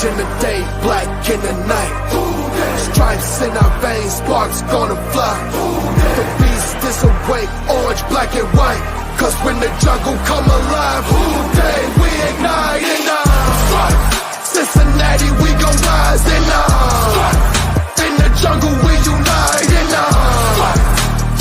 in the day, black in the night. Stripes in our veins, sparks gonna fly. The beast is awake, orange, black and white. Cause when the jungle come alive, who day we ignite in Cincinnati, we gon' rise in the jungle, we unite in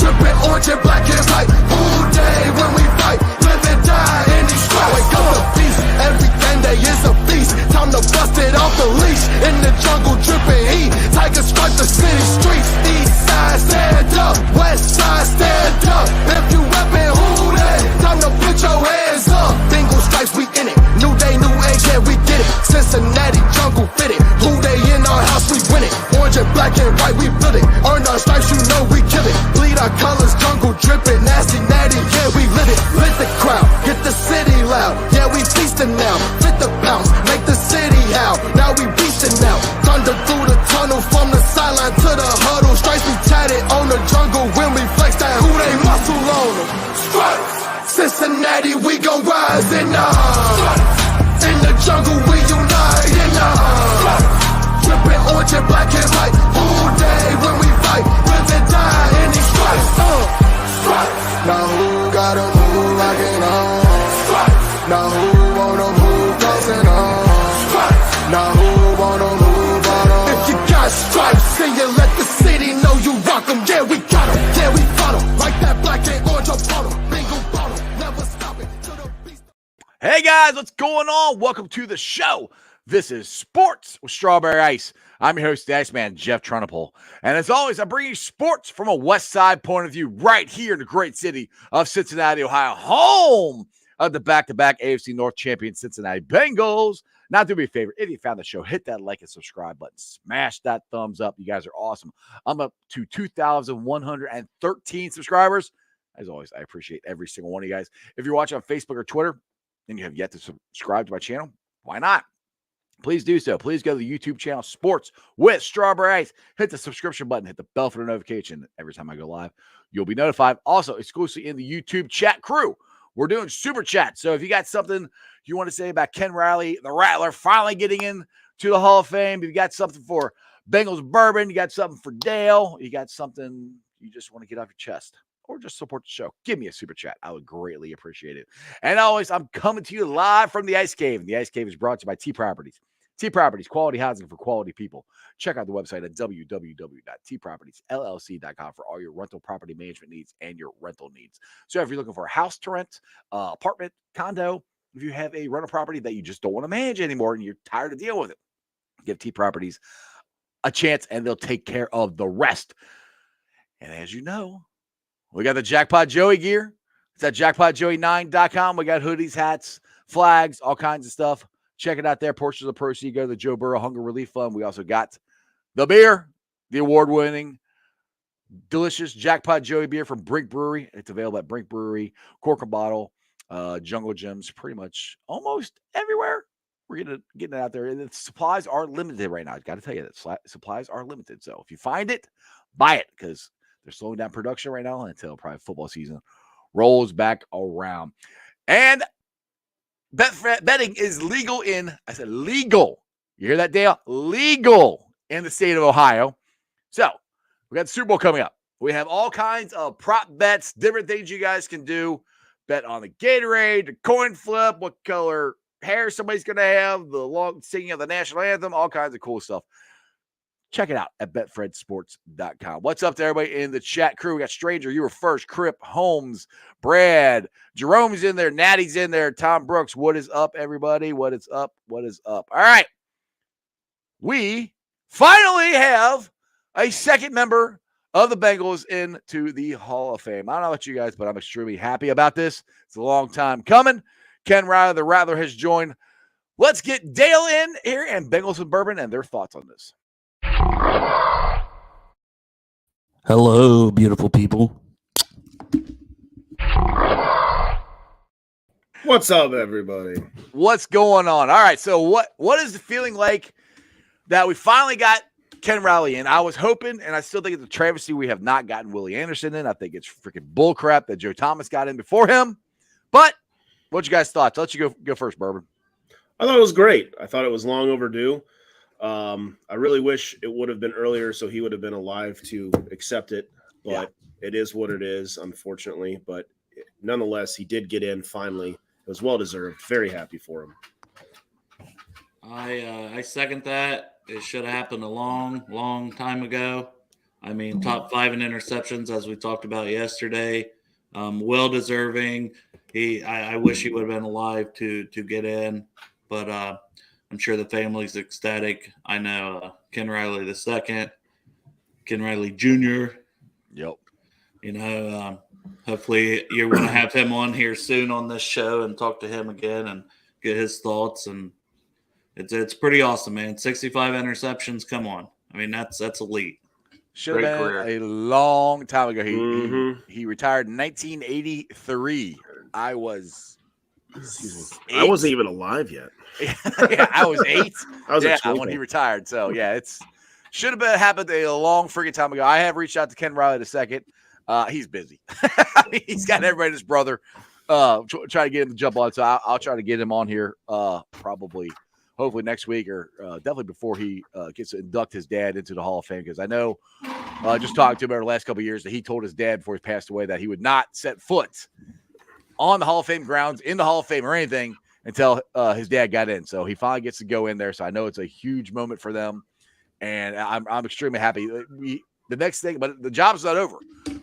dripping orange and black and white. Who day when we fight, live and die in these stripes. Wake up the beast, everything day is a feast. Time to bust it off the leash. In the jungle, dripping heat. Tigers strike the city streets. East side, stand up. West side, stand up. If you reppin' who day, time to put your hands up. Bingo stripes, we in it. New day, new age, yeah, we get it. Cincinnati jungle fitted. Who day in our house, we win it. Orange and black and white, we build it. Earn our stripes, you know we kill it. Bleed our colors, jungle dripping. Nasty, natty, yeah, we lit it. Lit the crowd, get the city loud. Yeah, we feasting now. Fit the pounds, make the city howl. Now we beastin' now. Thunder through the tunnel, from the sideline to the huddle. Stripes be tatted on the jungle when we flex that who they muscle on them. Stripes, Cincinnati, we gon' rise in the jungle, we unite in dripping orange and black and white. Who day when we fight, live and die in these stripes. Now who gotta move like it on? Now who wanna move closing on? Now who wanna move on? If you got stripes, then you let the city know you rock 'em. Yeah, we got 'em. Yeah, we fought 'em. Like that black and orange up on 'em. Bingo bottle, never stop it till the beast. Hey guys, what's going on? Welcome to the show. This is Sports with Strawberry Ice. I'm your host, the Iceman, Jeff Trunapole. And as always, I bring you sports from a West Side point of view right here in the great city of Cincinnati, Ohio, home of the back-to-back AFC North champion Cincinnati Bengals. Now, do me a favor. If you found the show, hit that like and subscribe button. Smash that thumbs up. You guys are awesome. I'm up to 2,113 subscribers. As always, I appreciate every single one of you guys. If you're watching on Facebook or Twitter and you have yet to subscribe to my channel, why not? Please do so. Please go to the YouTube channel, Sports with Strawberry Ice. Hit the subscription button. Hit the bell for the notification. Every time I go live, you'll be notified. Also, exclusively in the YouTube chat crew, we're doing super chat. So if you got something you want to say about Ken Riley, the Rattler, finally getting in to the Hall of Fame, if you got something for Bengals Bourbon, you got something for Dale, you got something you just want to get off your chest, or just support the show, give me a super chat. I would greatly appreciate it. And always, I'm coming to you live from the Ice Cave. And the Ice Cave is brought to you by T Properties. T Properties, quality housing for quality people. Check out the website at www.tpropertiesllc.com for all your rental property management needs and your rental needs. So if you're looking for a house to rent, apartment, condo, if you have a rental property that you just don't want to manage anymore and you're tired of dealing with it, give T Properties a chance and they'll take care of the rest. And as you know, we got the Jackpot Joey gear. It's at jackpotjoey9.com. We got hoodies, hats, flags, all kinds of stuff. Check it out there. Portions of the proceeds go to the Joe Burrow Hunger Relief Fund. We also got the beer, the award-winning, delicious Jackpot Joey beer from Brink Brewery. It's available at Brink Brewery, Cork and Bottle, Jungle Gyms, pretty much almost everywhere. We're getting it out there. And the supplies are limited right now. I've got to tell you that supplies are limited. So if you find it, buy it because they're slowing down production right now until probably football season rolls back around. And betting is legal I said legal. You hear that, Dale? Legal in the state of Ohio. So we got the Super Bowl coming up. We have all kinds of prop bets, different things you guys can do. Bet on the Gatorade, the coin flip, what color hair somebody's going to have, the long singing of the national anthem, all kinds of cool stuff. Check it out at betfredsports.com. What's up to everybody in the chat crew? We got Stranger, you were first, Crip, Holmes, Brad, Jerome's in there, Natty's in there, Tom Brooks. What is up, everybody? What is up? What is up? All right. We finally have a second member of the Bengals into the Hall of Fame. I don't know about you guys, but I'm extremely happy about this. It's a long time coming. Ken Riley, the Rattler, has joined. Let's get Dale in here and Bengals and Bourbon and their thoughts on this. Hello, beautiful people. What's up, everybody? What's going on? All right, so what is the feeling like that we finally got Ken Riley in? I was hoping, and I still think it's a travesty we have not gotten Willie Anderson in. I think it's freaking bullcrap that Joe Thomas got in before him. But what's you guys' thoughts? I'll let you go first, Bourbon. I thought it was great. I thought it was long overdue. I really wish it would have been earlier so he would have been alive to accept it, but it is what it is, unfortunately. But nonetheless, he did get in finally. It was well deserved. Very happy for him. I second that. It should have happened a long time ago. I mean, top 5 in interceptions, as we talked about yesterday. Well deserving. I wish he would have been alive to get in, but I'm sure the family's ecstatic. I know Ken Riley II, Ken Riley Jr. Yep. You know, hopefully you're going to have him on here soon on this show and talk to him again and get his thoughts. And it's pretty awesome, man. 65 interceptions. Come on. I mean, that's elite. Should have been a long time ago. He retired in 1983. I was. I wasn't even alive yet. Yeah, I was 8. I was when he retired. So yeah, it's should have been happened a long freaking time ago. I have reached out to Ken Riley II. He's busy. I mean, he's got everybody and his brother. Try to get him to jump on. So I'll try to get him on here. Probably, hopefully next week or definitely before he gets to induct his dad into the Hall of Fame. Because I know, just talking to him over the last couple of years, that he told his dad before he passed away that he would not set foot on the Hall of Fame grounds, in the Hall of Fame or anything until his dad got in. So he finally gets to go in there. So I know it's a huge moment for them. And I'm extremely happy. The next thing, but the job's not over.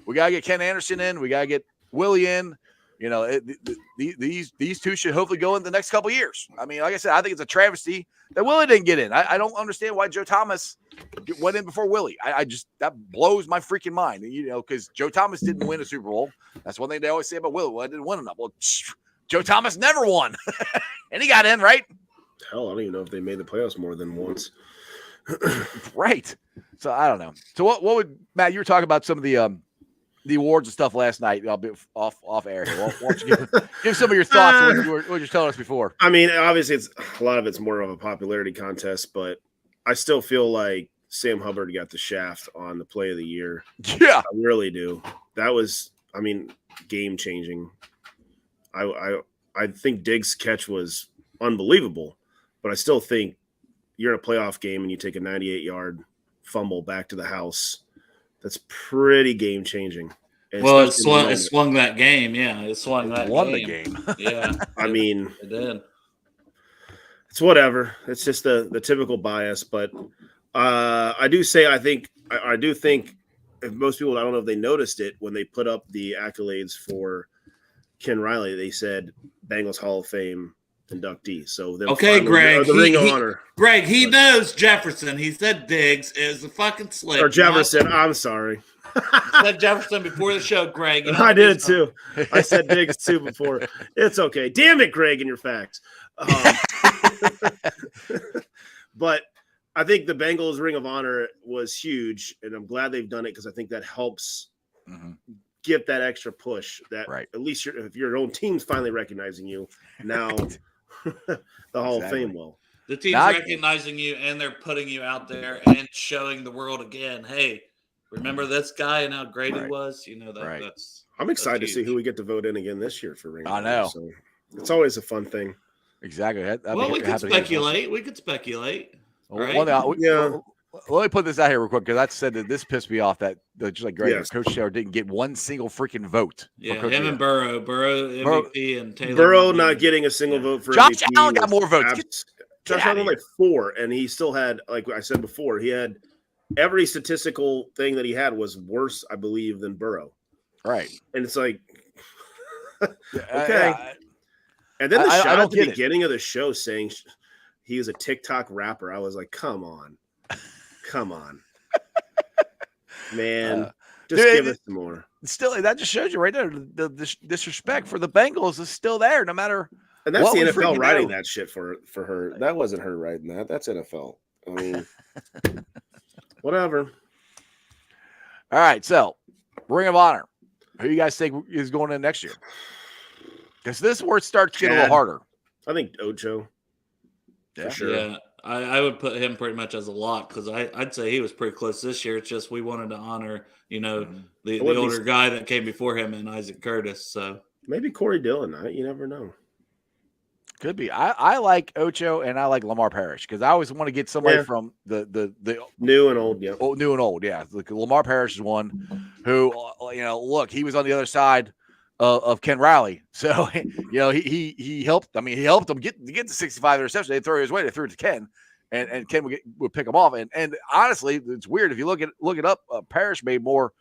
We got to get Ken Anderson in. We got to get Willie in. You know, these two should hopefully go in the next couple of years. I mean, like I said, I think it's a travesty that Willie didn't get in. I don't understand why Joe Thomas went in before Willie. I just, that blows my freaking mind. You know, because Joe Thomas didn't win a Super Bowl. That's one thing they always say about Willie. Well, I didn't win enough. Well, Joe Thomas never won, and he got in, right? Hell, I don't even know if they made the playoffs more than once. Right. So I don't know. So what would Matt? You were talking about some of the awards and stuff last night. I'll be off air here. Why don't you give some of your thoughts on what you were telling us before? I mean, obviously, it's a lot of it's more of a popularity contest, but I still feel like Sam Hubbard got the shaft on the play of the year. Yeah, I really do. That was, I mean, game changing. I think Diggs' catch was unbelievable, but I still think you're in a playoff game and you take a 98-yard fumble back to the house. That's pretty game changing. Well, it swung that game. Yeah, it swung that won game. the game. Yeah, I mean, it did. It's whatever. It's just the typical bias. But I do say I do think if most people, I don't know if they noticed it when they put up the accolades for Ken Riley, they said Bengals Hall of Fame inductee. So okay, Greg, the Ring of Honor. Greg, he knows Jefferson. He said Diggs is a fucking slip. Or Jefferson. I'm sorry. I said Jefferson before the show, Greg. You know, I did too. I said Diggs too before. It's okay. Damn it, Greg, and your facts. But I think the Bengals Ring of Honor was huge, and I'm glad they've done it because I think that helps give that extra push. That at least if your own team's finally recognizing you now. The Hall of Fame will. The team's recognizing you, and they're putting you out there and showing the world again, hey, remember this guy and how great he was? You know, that's I'm excited to see who we get to vote in again this year for Ring of Honor. I know. So it's always a fun thing. Exactly. We could speculate. We could speculate. Right? Let me put this out here real quick because I said that this pissed me off that just like Greg, Coach Taylor didn't get one single freaking vote. Yeah, him and Burrow MVP and Taylor. Burrow not getting a single vote for Josh MVP Allen got more votes. Josh Allen like 4, and he still had, like I said before, he had every statistical thing that he had was worse, I believe, than Burrow. Right, and it's like, okay. And then the shot at the beginning of the show saying he was a TikTok rapper. I was like, come on. Man, just give us some more. Still, that just shows you right there the disrespect for the Bengals is still there, no matter. And that's the NFL writing that shit for her. That wasn't her writing that. That's NFL. I mean, whatever. All right, so Ring of Honor. Who do you guys think is going in next year? Because this is where it starts getting a little harder. I think Ocho. Yeah, for sure. Yeah, I would put him pretty much as a lock because I'd say he was pretty close this year. It's just we wanted to honor, the older guy that came before him and Isaac Curtis. So maybe Corey Dillon. You never know. Could be. I like Ocho and I like Lamar Parrish because I always want to get somebody Yeah. from the New and old, yeah. new and old. Yeah, like Lamar Parrish is one who look, he was on the other side of Ken Riley, so he helped. I mean, he helped them get to 65 interceptions. They throw it his way. They threw it to Ken, and Ken would pick him off. And honestly, it's weird if you look it up. Parrish made more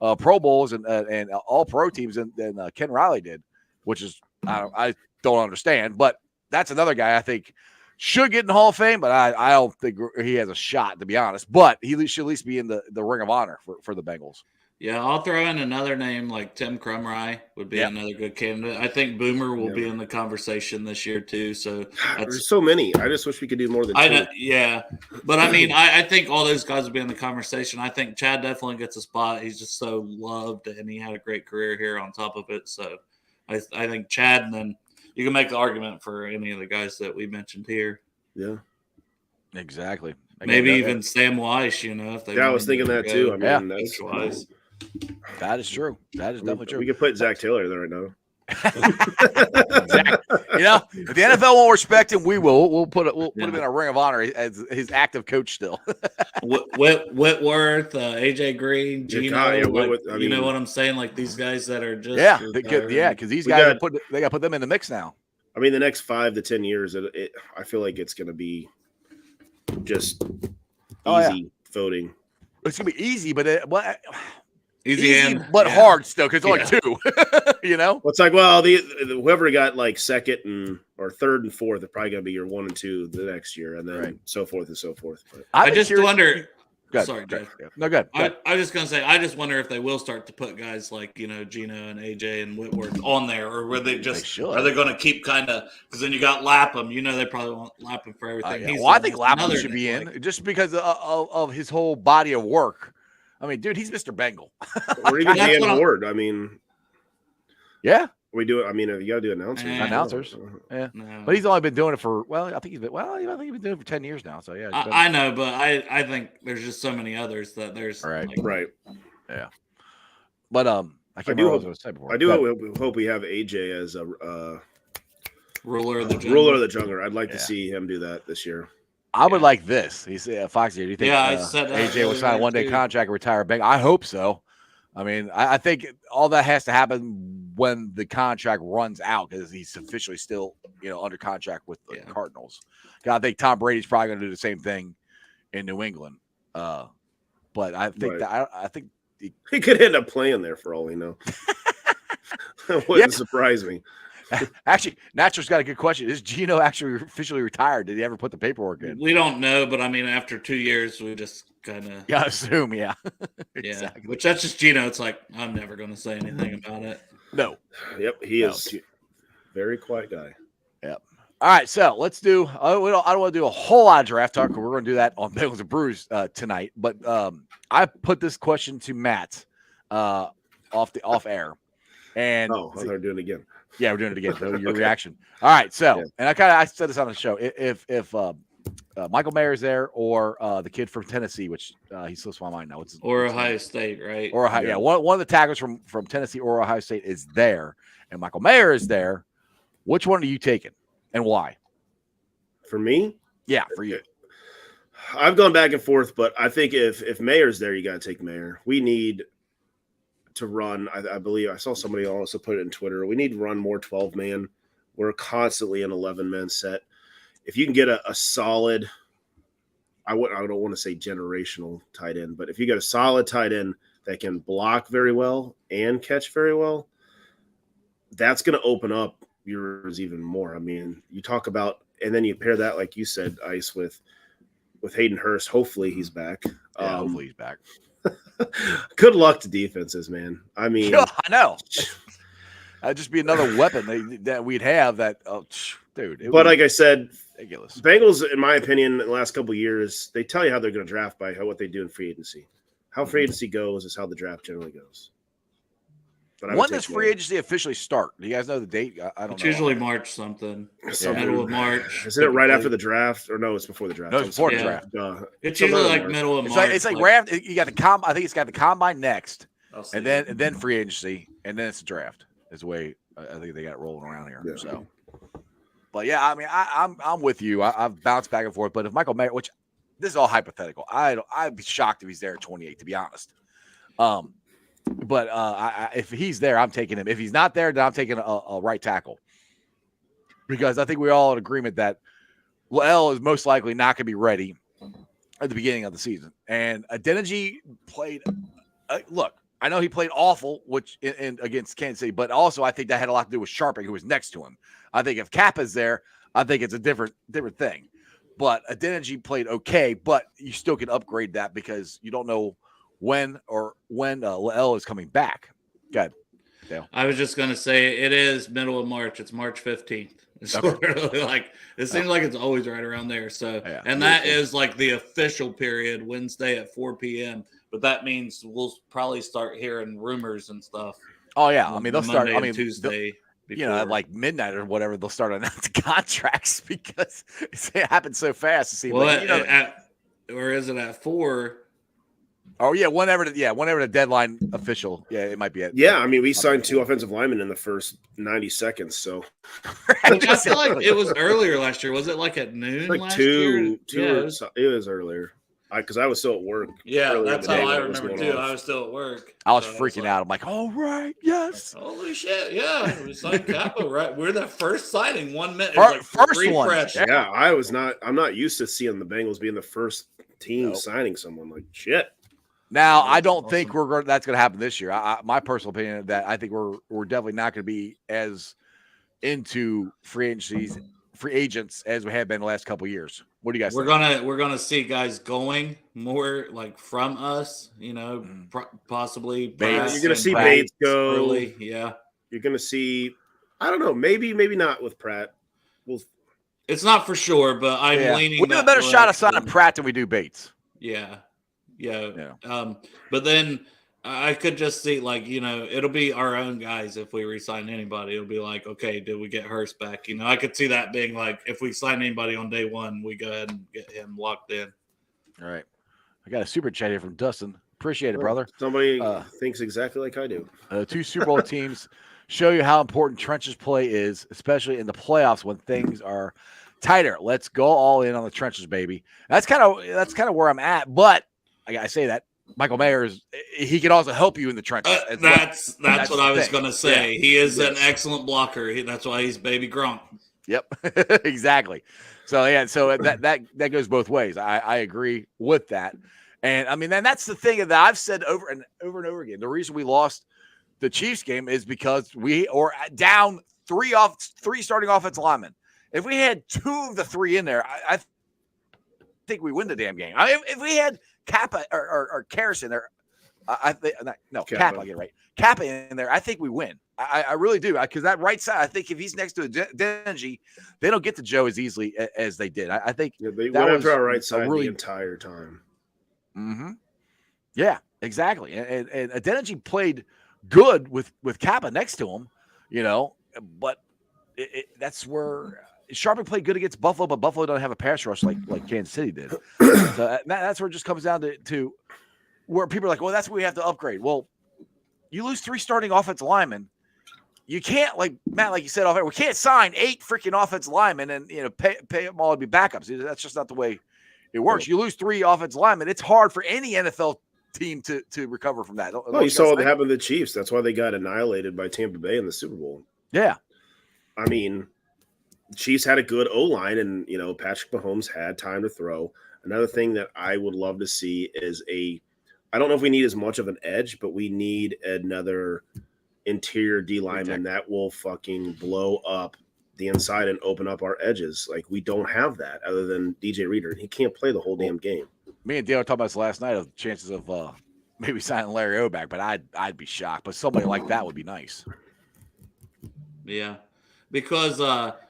Pro Bowls and All Pro teams than Ken Riley did, which is I don't understand, but that's another guy I think should get in the Hall of Fame, but I don't think he has a shot, to be honest. But he should at least be in the Ring of Honor for the Bengals. Yeah, I'll throw in another name like Tim Krumrie would be another good candidate. I think Boomer will be in the conversation this year too. So there's so many. I just wish we could do more than two. Yeah, but I mean, I think all those guys would be in the conversation. I think Chad definitely gets a spot. He's just so loved, and he had a great career here on top of it. So I think Chad, and then you can make the argument for any of the guys that we mentioned here. Yeah, exactly. Maybe even Sam Weiss, if they. Yeah, I was thinking that too. I mean, that's Weiss. That is true. That is definitely true. We could put Zach Taylor there right now. Exactly. If the NFL won't respect him, we will. We'll put him in a Ring of Honor as his active coach still. Whitworth, AJ Green, Gino. You know what I'm saying? Like these guys that are just because these guys they got to put them in the mix now. I mean, the next 5 to 10 years, I feel like it's going to be just easy voting. It's going to be easy, but easy but hard still because it's only 2. Well, it's like, well, whoever got like second or third and fourth are probably going to be your 1 and 2 the next year, and then so forth and so forth. But I just wonder. Sorry, Jeff. No, good. I was just gonna say, I just wonder if they will start to put guys like Gino and AJ and Whitworth on there, or were they just are they going to keep kind of because then you got Lapham. They probably want Lapham for everything. I think Lapham should be in just because of his whole body of work. I mean, dude, he's Mr. Bengal. Or even Dan Ward. I mean, yeah. We do it. I mean, you got to do announcers. Yeah. No. But he's only been doing it for I think he's been doing it for 10 years now. So yeah. I know, but I think there's just so many others that there's right. Yeah. But I do hope we have AJ as a ruler of the jungle. I'd like to see him do that this year. I would like this. He's Foxy. Do you think I said AJ will sign a 1-day contract and retire big? I hope so. I mean, I think all that has to happen when the contract runs out because he's officially still, under contract with the Cardinals. I think Tom Brady's probably going to do the same thing in New England. But I think I think he could end up playing there for all we know. That wouldn't surprise me. Actually, Natural's got a good question. Is Gino actually officially retired? Did he ever put the paperwork in? We don't know, but I mean, after 2 years, we just kind of assume, exactly. Which that's just Gino. It's like I'm never going to say anything about it. No. Yep, he is very quiet guy. Yep. All right, so let's do. I don't want to do a whole lot of draft talk. We're going to do that on Bengals and Brews tonight. But I put this question to Matt off air, and they're doing it again. Yeah, we're doing it again. So your reaction. All right. So, and I said this on the show. If Michael Mayer's there or the kid from Tennessee, which he slips my mind now. Or Ohio State, right? Or Ohio, yeah. One of the tackles from Tennessee or Ohio State is there, and Michael Mayer is there. Which one are you taking, and why? For me? Yeah, for you. I've gone back and forth, but I think if Mayer's there, you got to take Mayer. We need to run. I believe I saw somebody also put it in Twitter. We need to run more 12-man. We're constantly an 11-man set. If you can get a solid, I don't want to say generational tight end, but if you get a solid tight end that can block very well and catch very well, that's going to open up yours even more. I mean, you talk about, and then you pair that, like you said, Ice, with Hayden Hurst. Hopefully he's back. Yeah, hopefully he's back. Good luck to defenses, man. I mean, I know. That'd just be another weapon that we'd have. Dude. But like I said, ridiculous. Bengals, in my opinion, in the last couple of years, they tell you how they're going to draft by what they do in free agency. How free agency goes is how the draft generally goes. But when does free agency officially start? Do you guys know the date? I don't know. It's usually March something. Middle of March. Isn't it right after the draft? Or no, it's before the draft. No, it's before the draft. It's usually like middle of March. It's like draft. You got the combine. I think it's got the combine next, and then free agency, and then it's the draft. Is the way I think they got it rolling around here. Yeah. So, But yeah, I mean, I'm with you. I've bounced back and forth. But if Michael Mayer, which this is all hypothetical, I'd be shocked if he's there at 28, to be honest. But if he's there, I'm taking him. If he's not there, then I'm taking a right tackle, because I think we're all in agreement that L is most likely not going to be ready at the beginning of the season. And Adeniji played. Look, I know he played awful, which in against Kansas City, but also I think that had a lot to do with Sharping, who was next to him. I think if Kappa's there, I think it's a different thing. But Adeniji played okay, but you still can upgrade that because you don't know when L is coming back. Go ahead, Dale. I was just going to say it is middle of March. It's March 15th. It's literally like it seems like it's always right around there. So, and that is like the official period, Wednesday at 4 p.m. But that means we'll probably start hearing rumors and stuff. Oh yeah, I mean they'll start. Monday and Tuesday. You know, at like midnight or whatever, they'll start announcing contracts because it happens so fast. To see, well, like, or is it at 4? Oh yeah, whenever the deadline official. Yeah, it might be at. Yeah, I mean, we signed 2 offensive linemen in the first 90 seconds. So I feel like it was earlier last year. Was it like at noon? like last two. year? It was earlier. Because I was still at work. Yeah, earlier that's in the day how I when it was remember going too. off. I was still at work. I was freaking out. I'm like, all right, yes. Holy shit! Yeah, we signed Kappa. Right, we're the first signing. 1 minute. First one. Refresh. Yeah, I'm not used to seeing the Bengals being the first team signing someone. Like shit. Now, I don't think that's going to happen this year. My personal opinion is that I think we're definitely not going to be as into free agents as we have been the last couple of years. What do you guys think? We're gonna see guys going more like from us, you know, possibly Bates. You're gonna see Bates go early. Yeah, you're gonna see. I don't know. Maybe not with Pratt. It's not for sure, but I'm leaning. We do a better shot of signing Pratt than we do Bates. Yeah. But then I could just see, like, you know, it'll be our own guys if we re-sign anybody. It'll be like, okay, did we get Hurst back? You know, I could see that being like, if we sign anybody on day one, we go ahead and get him locked in. All right. I got a super chat here from Dustin. Appreciate it, brother. Somebody thinks exactly like I do. 2 Super Bowl teams show you how important trenches play is, especially in the playoffs when things are tighter. Let's go all in on the trenches, baby. That's kind of where I'm at. But I say that Michael Mayer he can also help you in the trenches. That's what I was going to say. Yeah. He is an excellent blocker. That's why he's baby Gronk. Yep, exactly. So that goes both ways. I agree with that. And I mean, and that's the thing that I've said over and over again. The reason we lost the Chiefs game is because we were down 3 starting offensive linemen. If we had 2 of the 3 in there, I think we win the damn game. If we had Kappa or Karras in there, Kappa, I get it right. Kappa in there, I think we win. I really do, because that right side, I think if he's next to Denji, they don't get to Joe as easily as they did. I think they went after our right side the entire time. Mm-hmm. Yeah, exactly. And Adeniji played good with Kappa next to him, you know, but that's where Sharping played good against Buffalo, but Buffalo don't have a pass rush like Kansas City did. So that's where it just comes down to where people are like, well, that's what we have to upgrade. Well, you lose 3 starting offensive linemen. You can't, like Matt, like you said, we can't sign 8 freaking offensive linemen and, you know, pay them all to be backups. That's just not the way it works. You lose 3 offensive linemen. It's hard for any NFL team to recover from that. Well, you saw what happened to the Chiefs. That's why they got annihilated by Tampa Bay in the Super Bowl. Yeah. I mean, the Chiefs had a good O-line, and, you know, Patrick Mahomes had time to throw. Another thing that I would love to see is I don't know if we need as much of an edge, but we need another interior D lineman that will fucking blow up the inside and open up our edges. Like, we don't have that other than DJ Reader. He can't play the whole damn game. Me and Dale were talking about this last night of chances of maybe signing Larry O back, but I'd be shocked. But somebody like that would be nice. Yeah, because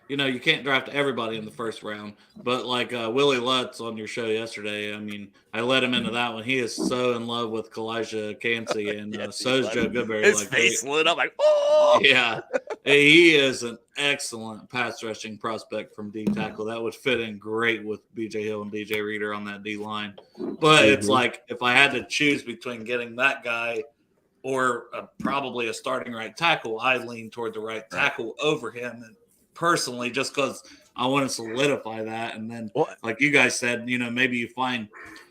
you know, you can't draft everybody in the first round, but like Willie Lutz on your show yesterday, I mean, I let him into that one. He is so in love with Kalijah Cansey, and so is Joe Goodberry. His face lit up like, oh! Yeah. He is an excellent pass rushing prospect from D tackle. That would fit in great with BJ Hill and DJ Reader on that D line. But it's like, if I had to choose between getting that guy or probably a starting right tackle, I lean toward the right tackle over him. And personally, just because I want to solidify that. And then, Well, like you guys said, maybe you find,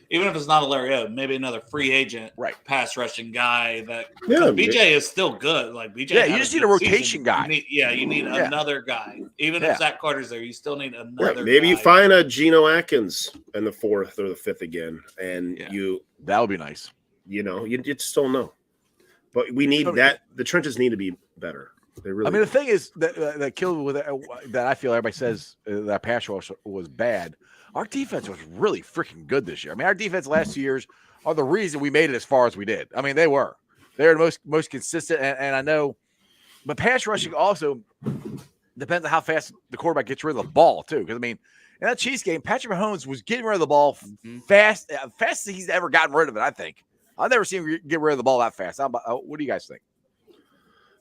even if it's not a Larry Odom, maybe another free agent, right. pass rushing guy that Yeah, BJ is still good. Like BJ, Yeah, you just need a rotation guy. You need another guy. Even if Zach Carter's there, you still need another. Maybe guy. you find a Geno Atkins in the 4th or the 5th again, and that would be nice. You just don't know. But we need that. The trenches need to be better. They really. I mean, the thing is that killed with that. I feel everybody says that pass rush was bad. Our defense was really freaking good this year. I mean, our defense last 2 years are the reason we made it as far as we did. I mean, they were the most consistent, and I know, but pass rushing also depends on how fast the quarterback gets rid of the ball too. Because I mean, in that Chiefs game, Patrick Mahomes was getting rid of the ball fast as he's ever gotten rid of it. I think I've never seen him get rid of the ball that fast. What do you guys think?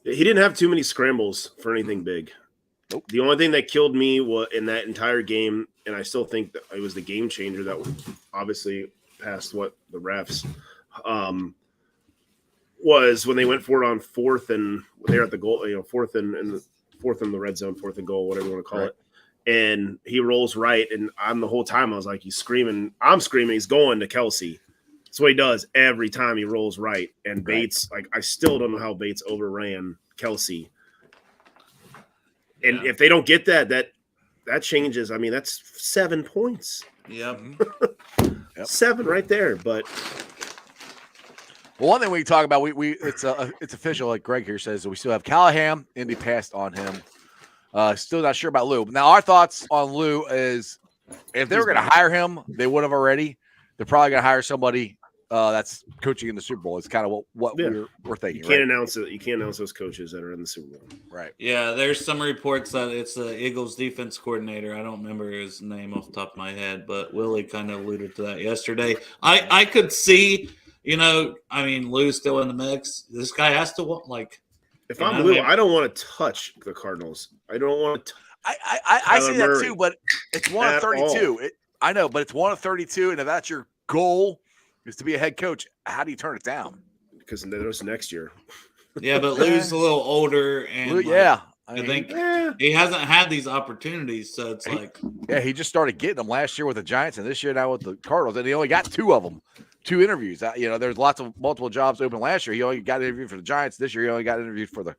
He didn't have too many scrambles for anything big. Nope. The only thing that killed me was in that entire game, and I still think that it was the game changer that obviously passed what the refs was when they went for it on 4th and they're at the goal, 4th and the red zone, 4th and goal, whatever you want to call it. And he rolls right, and I'm the whole time I was like, he's screaming. I'm screaming. He's going to Kelsey. That's what he does every time he rolls right. And Bates, I still don't know how Bates overran Kelsey. And if they don't get that changes. I mean, that's 7 points. Yep. 7 right there. But one thing we can talk about, it's official, like Greg here says, we still have Callahan. Indy passed on him. Still not sure about Lou. Now, our thoughts on Lou is if they were going to hire him, they would have already. They're probably going to hire somebody that's coaching in the Super Bowl. It's kind of what we're thinking. You can't announce it. You can't announce those coaches that are in the Super Bowl. Right. Yeah, there's some reports that it's the Eagles defense coordinator. I don't remember his name off the top of my head, but Willie kind of alluded to that yesterday. I could see, Lou's still in the mix. This guy has to If I'm Lou, I don't want to touch the Cardinals. I don't want to. I see that too, but it's 1 of 32. I know, but it's 1 of 32, and if that's your goal is to be a head coach, how do you turn it down? Because there's next year. Yeah, but Lou's a little older, and I think he hasn't had these opportunities, so it's he just started getting them last year with the Giants, and this year now with the Cardinals, and he only got 2 of them, 2 interviews. There's multiple jobs open last year. He only got interviewed for the Giants. This year, he only got interviewed for the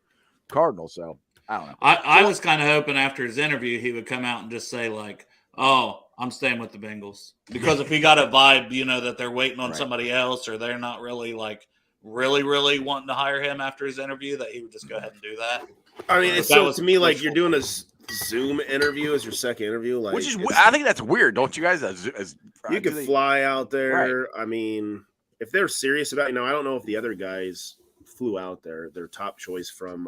Cardinals. So I don't know. I was kind of hoping after his interview he would come out and just say "Oh, I'm staying with the Bengals," because if he got a vibe, that they're waiting on somebody else, or they're not really really wanting to hire him after his interview, that he would just go ahead and do that. I mean, it's to me like you're doing a Zoom interview as your second interview, which is I think that's weird, don't you guys? You could fly out there. Right. I mean, if they're serious about, I don't know if the other guys flew out there. Their top choice from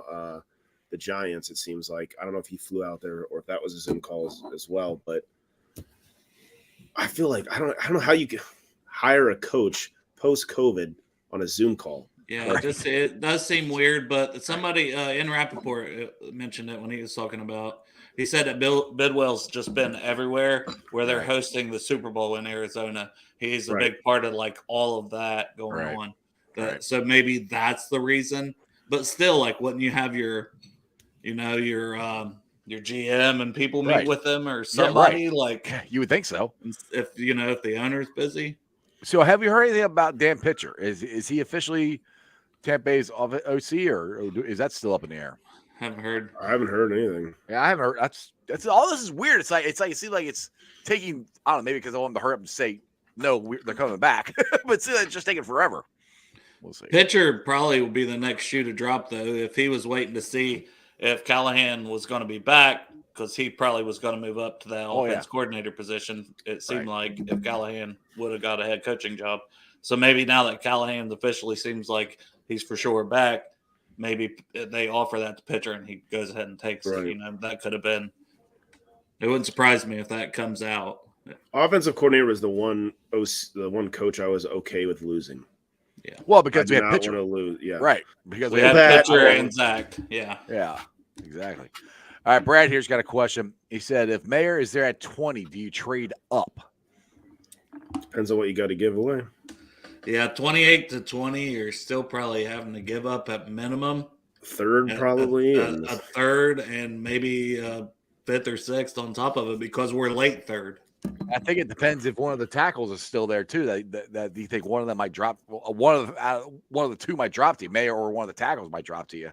the Giants, it seems like. I don't know if he flew out there or if that was a Zoom call as well, but I feel like I don't know how you could hire a coach post-COVID on a Zoom call. Yeah, it does seem weird, but somebody in Rappaport mentioned it when he was talking about. He said that Bidwell's just been everywhere where they're hosting the Super Bowl in Arizona. He's a big part of all of that going on. So maybe that's the reason. But still, wouldn't you have your GM and people meet with them or somebody you would think so. If the owner's busy. So have you heard anything about Dan Pitcher? Is he officially Tampa Bay's OC or is that still up in the air? I haven't heard anything. Yeah, I haven't heard. That's all. This is weird. It's like it seems like it's taking. I don't know, maybe because I want them to hurry up and say no, they're coming back, but still, it's just taking forever. We'll see. Pitcher probably will be the next shoe to drop, though. If he was waiting to see if Callahan was going to be back, because he probably was going to move up to that offense coordinator position. It seemed like if Callahan would have got a head coaching job. So maybe now that Callahan officially seems like he's for sure back, maybe they offer that to Pitcher and he goes ahead and takes it. That could have been. It wouldn't surprise me if that comes out. Offensive coordinator was the one coach I was okay with losing. Yeah. Well, because we had Pitcher. Want to lose. Yeah. Right. Because we had Pitcher and Zach. Yeah. Yeah. Exactly. All right, Brad here's got a question. He said, if Mayer is there at 20, do you trade up? Depends on what you got to give away. Yeah, 28 to 20, you're still probably having to give up at minimum. Third, probably. A third and maybe fifth or sixth on top of it because we're late third. I think it depends if one of the tackles is still there too. That you think one of them might drop. One of the two might drop to you, May, or one of the tackles might drop to you.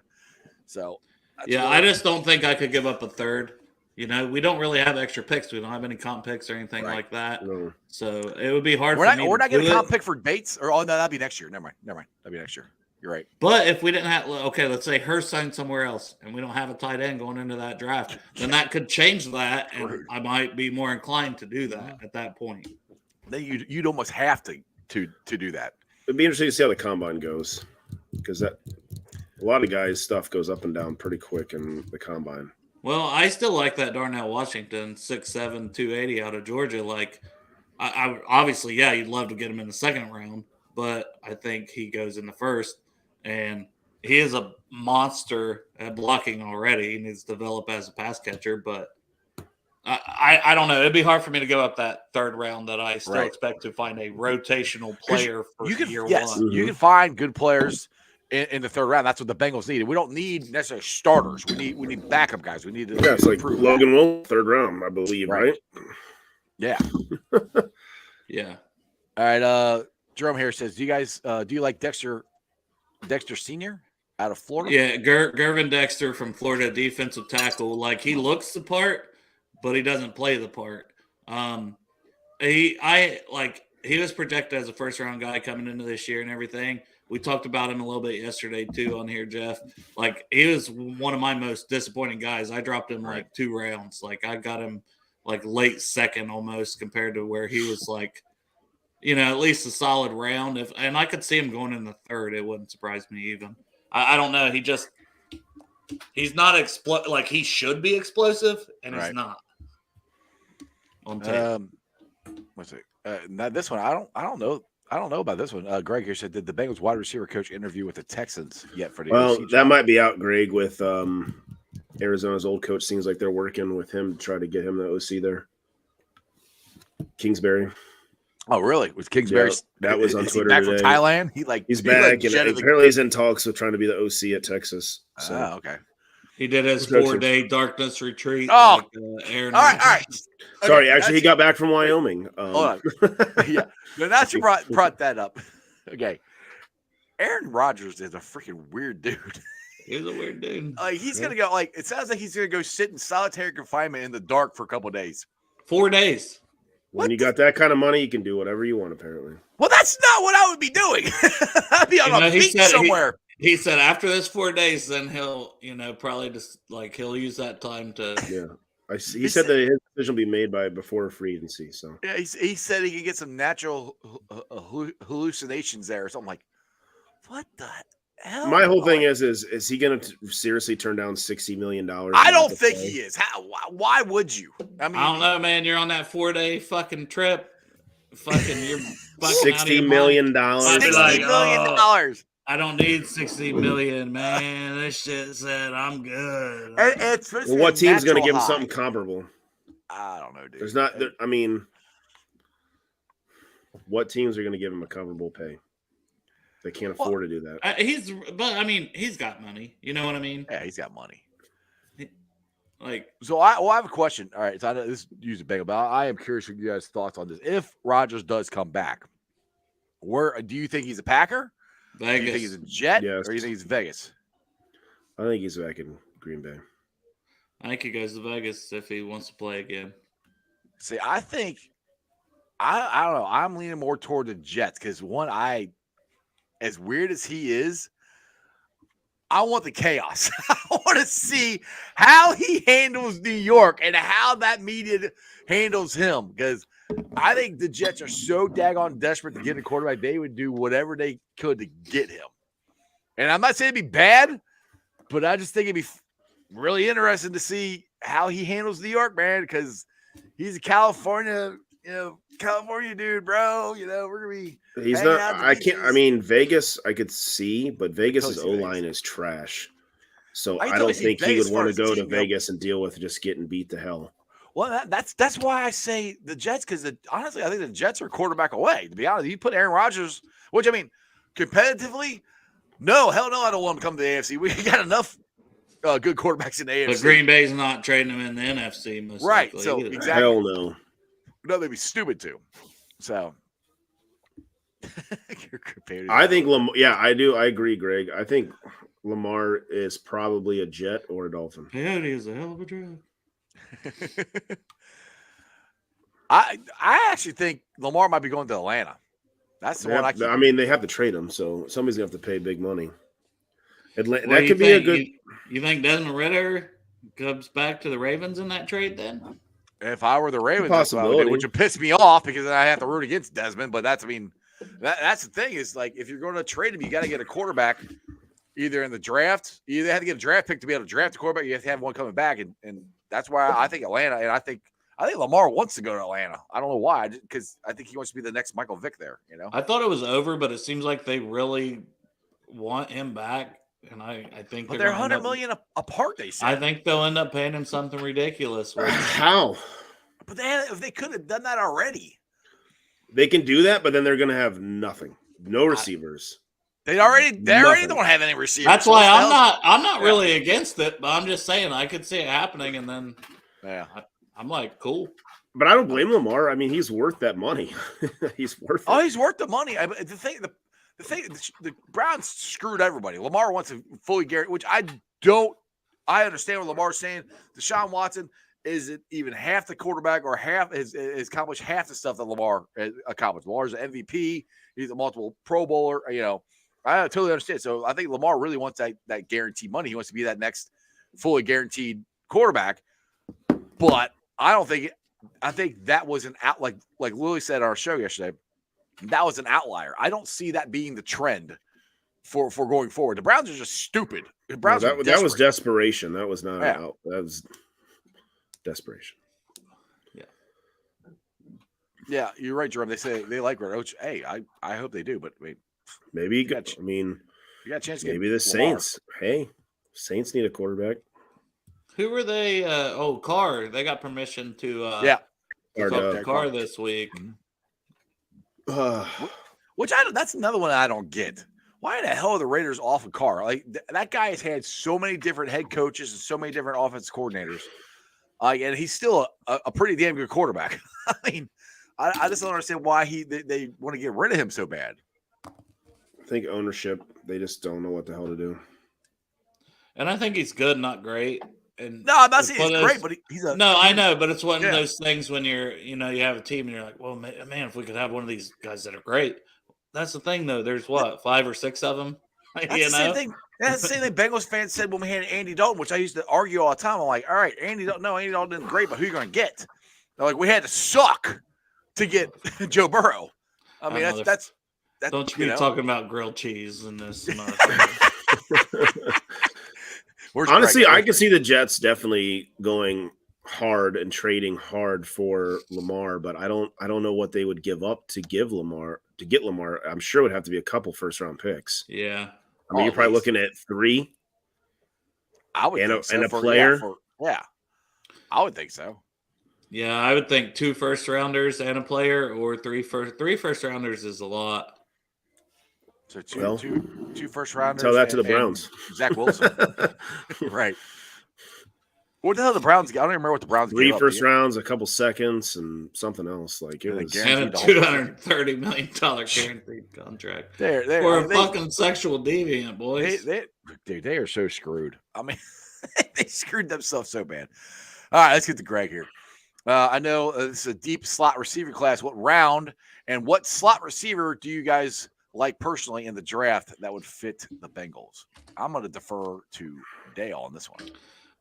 So yeah, I just don't think I could give up a third. You know, we don't really have extra picks. We don't have any comp picks or anything like that. No. So it would be hard. We're not getting a comp pick for Bates, or no, that'd be next year. Never mind. That'd be next year. You're right. But if we didn't have, okay, let's say Hurst signed somewhere else, and we don't have a tight end going into that draft, then that could change that, and I might be more inclined to do that at that point. Then you'd almost have to do that. It'd be interesting to see how the combine goes, because a lot of guys' stuff goes up and down pretty quick in the combine. Well, I still like that Darnell Washington 6'7", 280 out of Georgia. Like, I obviously, yeah, you'd love to get him in the second round, but I think he goes in the first, and he is a monster at blocking already. He needs to develop as a pass catcher, but I don't know. It'd be hard for me to go up that third round that I still expect to find a rotational player for year one. You can find good players in the third round. That's what the Bengals need. We don't need necessarily starters. We need backup guys. We need to it's like Logan Will, third round, I believe, right? Yeah. Yeah. All right. Jerome here says, do you like Dexter Senior out of Florida? Yeah, Gervin Dexter from Florida, defensive tackle. Like, he looks the part, but he doesn't play the part. He was projected as a first round guy coming into this year and everything. We talked about him a little bit yesterday too on here, Jeff. Like, he was one of my most disappointing guys. I dropped him like 2 rounds. Like, I got him like late second almost compared to where he was like, you know, at least a solid round. And I could see him going in the third. It wouldn't surprise me even. I don't know. He's not like he should be explosive, and he's not. On tape. What's it? Now this one, I don't know. I don't know about this one. Greg here said, did the Bengals wide receiver coach interview with the Texans yet for the OC that might be out, Greg, with Arizona's old coach. Seems like they're working with him to try to get him the OC there. Kingsbury. Oh, really? Was Kingsbury? Yeah, that was on Twitter back today. From Thailand? He's back, and apparently he's in talks with trying to be the OC at Texas. So. Okay. He did his 4-day darkness retreat. Oh, like, Aaron all right. Okay, sorry, actually, he got back from Wyoming. Hold on. Yeah. Now that you brought that up. Okay. Aaron Rodgers is a freaking weird dude. He's a weird dude. Like, he's going to go, like, it sounds like he's going to go sit in solitary confinement in the dark for a couple of days. 4 days. When you got that kind of money, you can do whatever you want, apparently. Well, that's not what I would be doing. I'd be on a beach somewhere. He said after this 4 days, then he'll, probably just like he'll use that time to. Yeah, he said that his decision will be made before free agency. So yeah, he said he could get some natural hallucinations there or something. Like, what the hell? My whole thing is he going to seriously turn down $60 million? I don't think he is. Why would you? I mean, I don't know, man. You're on that 4-day fucking trip. Fucking, you're $60 million. $60 million. I don't need $60 million, man. This shit said I'm good. Well, what team's going to give him something comparable? I don't know, dude. There's not. I mean, what teams are going to give him a comparable pay? They can't afford to do that. He's got money. You know what I mean? Yeah, he's got money. So I have a question. All right, so I know this use a big, but I am curious for you guys' thoughts on this. If Rodgers does come back, where do you think he's a Packer? Vegas. Do you think he's a Jet? Yes. Or do you think he's Vegas? I think he's back in Green Bay. I think he goes to Vegas if he wants to play again. See, I think I don't know. I'm leaning more toward the Jets because as weird as he is, I want the chaos. I want to see how he handles New York and how that media handles him because I think the Jets are so daggone desperate to get a quarterback, they would do whatever they could to get him. And I'm not saying it'd be bad, but I just think it'd be really interesting to see how he handles New York, man, because he's a California dude, bro. We're gonna be. He's not. I can't. I mean, Vegas, I could see, but Vegas's O-line is trash. So I don't think he would want to go to Vegas and deal with just getting beat to hell. Well, that's why I say the Jets, because honestly, I think the Jets are a quarterback away. To be honest, you put Aaron Rodgers, which I mean, competitively, no, hell no, I don't want him to come to the AFC. We got enough good quarterbacks in the AFC. But Green Bay's not trading them in the NFC, most Right. likely So either. exactly. Hell no. No, they'd be stupid to. So I think Lamar. I do. I agree, Greg. I think Lamar is probably a Jet or a Dolphin. Peyote is a hell of a drug. I actually think Lamar might be going to Atlanta. That's the one I keep. I mean, they have to trade him, so somebody's gonna have to pay big money. Well, that could be a good. You think Desmond Ritter comes back to the Ravens in that trade then? If I were the Ravens, that's what I would do, which would piss me off because then I have to root against Desmond. But that's the thing is like if you're going to trade him, you got to get a quarterback either in the draft. You either have to get a draft pick to be able to draft a quarterback. You have to have one coming back, and that's why I think Atlanta. And I think Lamar wants to go to Atlanta. I don't know why, because I think he wants to be the next Michael Vick there. You know, I thought it was over, but it seems like they really want him back. And I think but they're $100 million apart. They say. I think they'll end up paying him something ridiculous. How? But if they could have done that already, they can do that. But then they're going to have nothing, no receivers. They already don't have any receivers. That's why I'm not really against it, but I'm just saying I could see it happening, and then I'm like, cool. But I don't blame Lamar. I mean, he's worth that money. He's worth it. Oh, he's worth the money. The Browns screwed everybody. Lamar wants to fully guarantee, which I don't. I understand what Lamar's saying. Deshaun Watson isn't even half the quarterback or has accomplished half the stuff that Lamar has accomplished. Lamar's an MVP. He's a multiple Pro Bowler. You know, I totally understand. So I think Lamar really wants that guaranteed money. He wants to be that next fully guaranteed quarterback. But I don't think I think that was an out like Lily said on our show yesterday. That was an outlier. I don't see that being the trend for going forward. The Browns are just stupid. The Browns that was desperation. That was not that was desperation. Yeah, you're right, Jerome. They say they like Roach. Hey, I hope they do, but I mean, maybe you got a chance to maybe the Saints. Hey, Saints need a quarterback. Who were they? Carr. They got permission to Carr this week. Mm-hmm. That's another one I don't get. Why the hell are the Raiders off of Carr? Like that guy has had so many different head coaches and so many different offensive coordinators, and he's still a pretty damn good quarterback. I mean, I just don't understand why they want to get rid of him so bad. I think ownership, they just don't know what the hell to do. And I think he's good, not great. And no, I'm not saying he's great, but he's a no. I know, but it's one of those things when you have a team and you're like, well, man, if we could have one of these guys that are great. That's the thing, though. There's 5 or 6 of them. That's the same thing. That's the same thing Bengals fans said when we had Andy Dalton, which I used to argue all the time. I'm like, all right, Andy Dalton didn't great, but who are you going to get? They're like, we had to suck to get Joe Burrow. I mean, that's don't you be talking about grilled cheese in this. Honestly, I can see the Jets definitely going hard and trading hard for Lamar, but I don't know what they would give up to get Lamar. I'm sure it would have to be a couple first-round picks. Yeah. I mean, you're probably looking at 3. I would think so. And a player. I would think so. Yeah, I would think 2 first-rounders and a player, or 3 first-rounders is a lot. So two first-rounders. Tell that to the Browns. Zach Wilson. Right. What the hell the Browns? I don't even remember what the Browns. 3 first rounds, a couple seconds, and something else. Like it was and a $230 million guaranteed contract. For a fucking sexual deviant, boys. They are so screwed. I mean, they screwed themselves so bad. All right, let's get to Greg here. I know this is a deep slot receiver class. What round and what slot receiver do you guys like personally in the draft that would fit the Bengals? I'm going to defer to Dale on this one.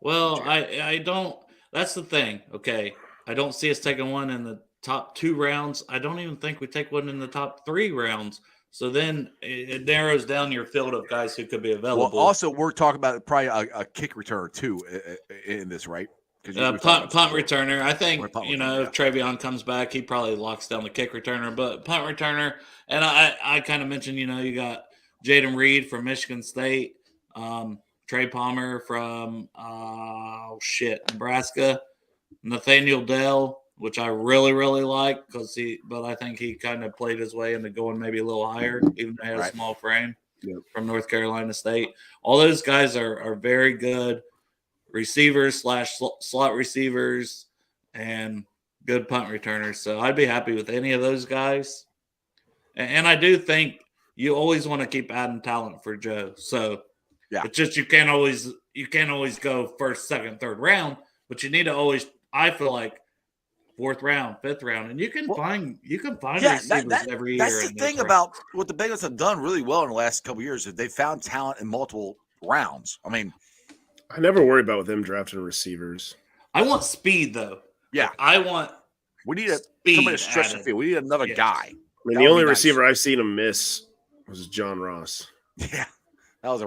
Well, I don't. That's the thing. Okay, I don't see us taking one in the top 2 rounds. I don't even think we take one in the top 3 rounds. So then it narrows down your field of guys who could be available. Well, also we're talking about probably a kick returner too in this, right? Punt returner. I think if Travion comes back, he probably locks down the kick returner. But punt returner, and I kind of mentioned, you got Jaden Reed from Michigan State. Trey Palmer from Nebraska, Nathaniel Dell, which I really, really like but I think he kind of played his way into going maybe a little higher, even though he had a small frame. from North Carolina State. All those guys are very good receivers / slot receivers and good punt returners. So I'd be happy with any of those guys. And I do think you always want to keep adding talent for Joe. So it's just you can't always go first, second, third round, but you need to always, I feel like, fourth round, fifth round, and you can find receivers every year. That's the thing about what the Bengals have done really well in the last couple of years is they found talent in multiple rounds. I mean, I never worry about them drafting receivers. I want speed though. Yeah, we need somebody to stretch the field. We need another guy. I mean, the only receiver I've seen him miss was John Ross. Yeah. That was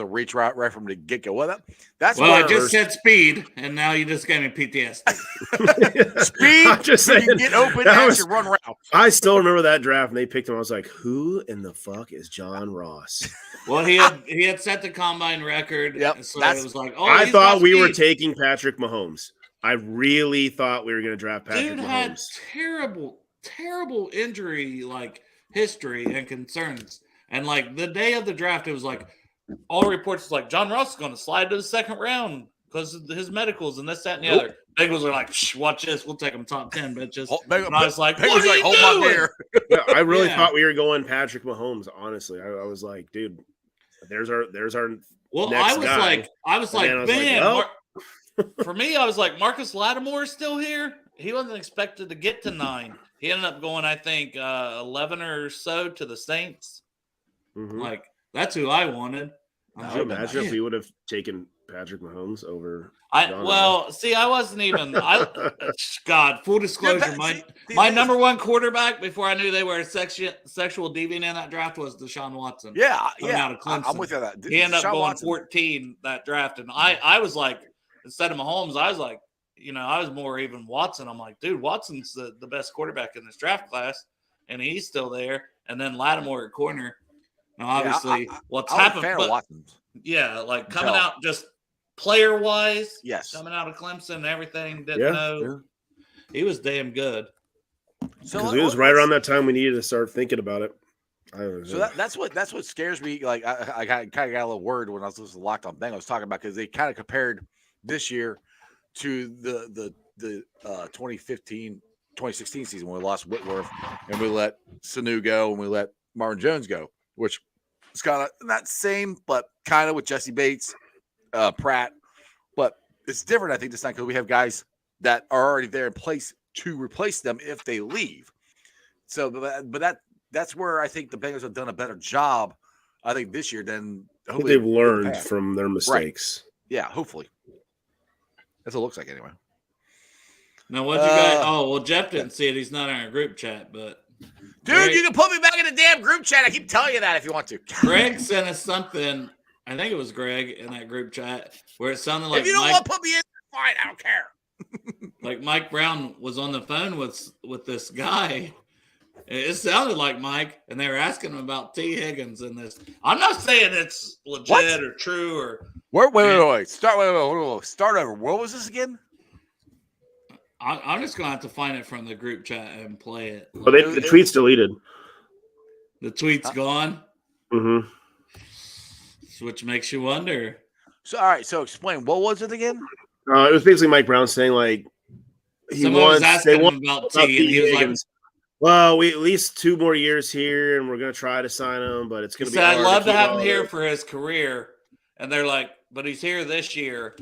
a reach right from the get-go. Well, I just said speed, and now you just gave me PTSD. Speed, I'm just saying, you get open and you run route. I still remember that draft, and they picked him. I was like, "Who in the fuck is John Ross?" Well, he had set the combine record. Yep, so it was like, I thought we were taking Patrick Mahomes. I really thought we were going to draft Patrick Mahomes. Had terrible injury history and concerns. And the day of the draft, it was all reports like John Ross is going to slide to the second round because of his medicals and this, that, and the other. Bengals are like, watch this, we'll take him top 10, bitches. And I was like, what are you doing? Yeah, I really thought we were going Patrick Mahomes. Honestly, I was like, dude, there's our. Well, next I was like, man. well. For me, I was like, Marcus Lattimore is still here. He wasn't expected to get to 9. He ended up going, I think, 11 or so to the Saints. Mm-hmm. That's who I wanted. Could you imagine if we would have taken Patrick Mahomes over? I wasn't even. God, full disclosure, my number one quarterback before I knew they were sexual deviant in that draft was Deshaun Watson. Out of Clemson. I'm with you on that. He ended up going Watson. 14 that draft, and I was like, instead of Mahomes, I was like, I was more even Watson. I'm like, dude, Watson's the best quarterback in this draft class, and he's still there. And then Lattimore at corner. Now, obviously, what's happened? Coming out just player wise, coming out of Clemson and everything, didn't know he was damn good. So it was right around that time we needed to start thinking about it. I don't know. So that's what scares me. Like I kind of got a little worried when I was listening to Locked On Bengals talking about because they kind of compared this year to the 2016 season when we lost Whitworth and we let Sanu go and we let Marvin Jones go, which is kind of not same, but kind of with Jesse Bates, Pratt. But it's different, I think, this time because we have guys that are already there in place to replace them if they leave. So, but that's where I think the Bengals have done a better job, I think, this year than I think they've learned from their mistakes. Right. Yeah, hopefully. That's what it looks like anyway. Now, what you got? Oh, well, Jeff didn't see it. He's not in our group chat, but dude, Greg, you can put me back in the damn group chat. I keep telling you that if you want to. Greg sent us something. I think it was Greg in that group chat where it sounded like if you don't want to put me in, fine. I don't care. Like Mike Brown was on the phone with this guy. It sounded like Mike, and they were asking him about T. Higgins in this. I'm not saying it's legit or true or. Wait. Start over. What was this again? I'm just gonna have to find it from the group chat and play it. Oh, the tweet's deleted. The tweet's gone. Mm-hmm. Which makes you wonder. So, all right. So, explain. What was it again? It was basically Mike Brown saying like someone was asking him about T, and he was like, "Well, we at least 2 more years here, and we're gonna try to sign him, but it's gonna be." I'd love to have him here for his career, and they're like, "But he's here this year."